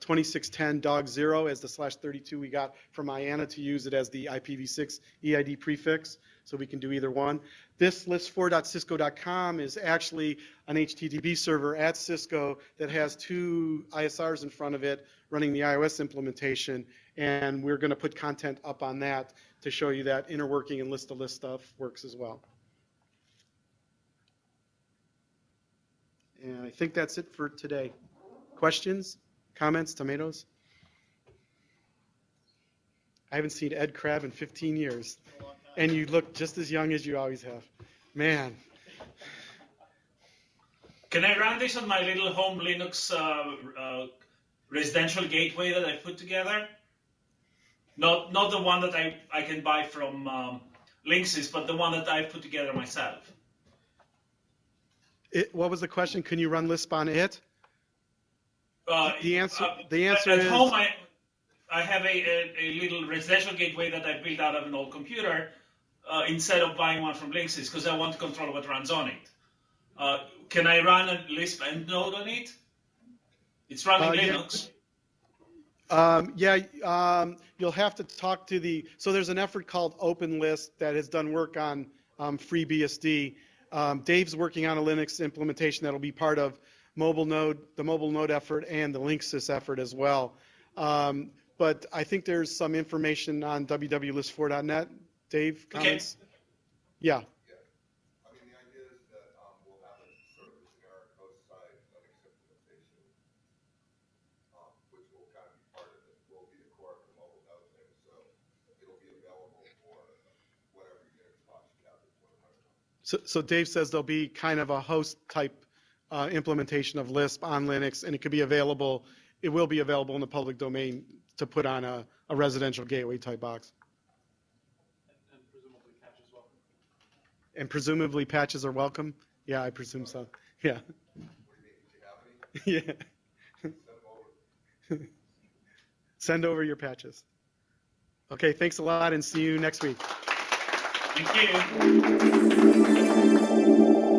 2610 dog0 as the /32 we got from IANA to use it as the IPv6 EID prefix, so we can do either one. This list4.cisco.com is actually an HTTP server at Cisco that has 2 ISRs in front of it running the iOS implementation, and we're going to put content up on that to show you that interworking and list-to-list stuff works as well. And I think that's it for today. Questions? Comments? Tomatoes? I haven't seen Ed Crabb in 15 years. And you look just as young as you always have. Man. Can I run this on my little home Linux residential gateway that I put together? Not the one that I can buy from Linksys, but the one that I put together myself. What was the question? Can you run Lisp on it? The answer at is... home, I have a little residential gateway that I built out of an old computer instead of buying one from Linksys because I want to control what runs on it. Can I run a Lisp end node on it? It's running Linux. You'll have to talk to so there's an effort called OpenLisp that has done work on FreeBSD. Dave's working on a Linux implementation that'll be part of the mobile node effort and the Linksys effort as well. But I think there's some information on www.list4.net. Dave, comments? Okay. Yeah. I mean, the idea is that we'll have a sort of a generic host side Linux implementation, which will kind of be part of it. Will be the core of the mobile node thing, so it'll be available for whatever Unix box you have that's 100%. So Dave says there'll be kind of a host type implementation of Lisp on Linux, and it could be available. It will be available in the public domain to put on a residential gateway type box. And presumably patches welcome. And presumably patches are welcome. Yeah, I presume so. Yeah. Yeah. Send over your patches. Okay, thanks a lot, and see you next week. Thank you.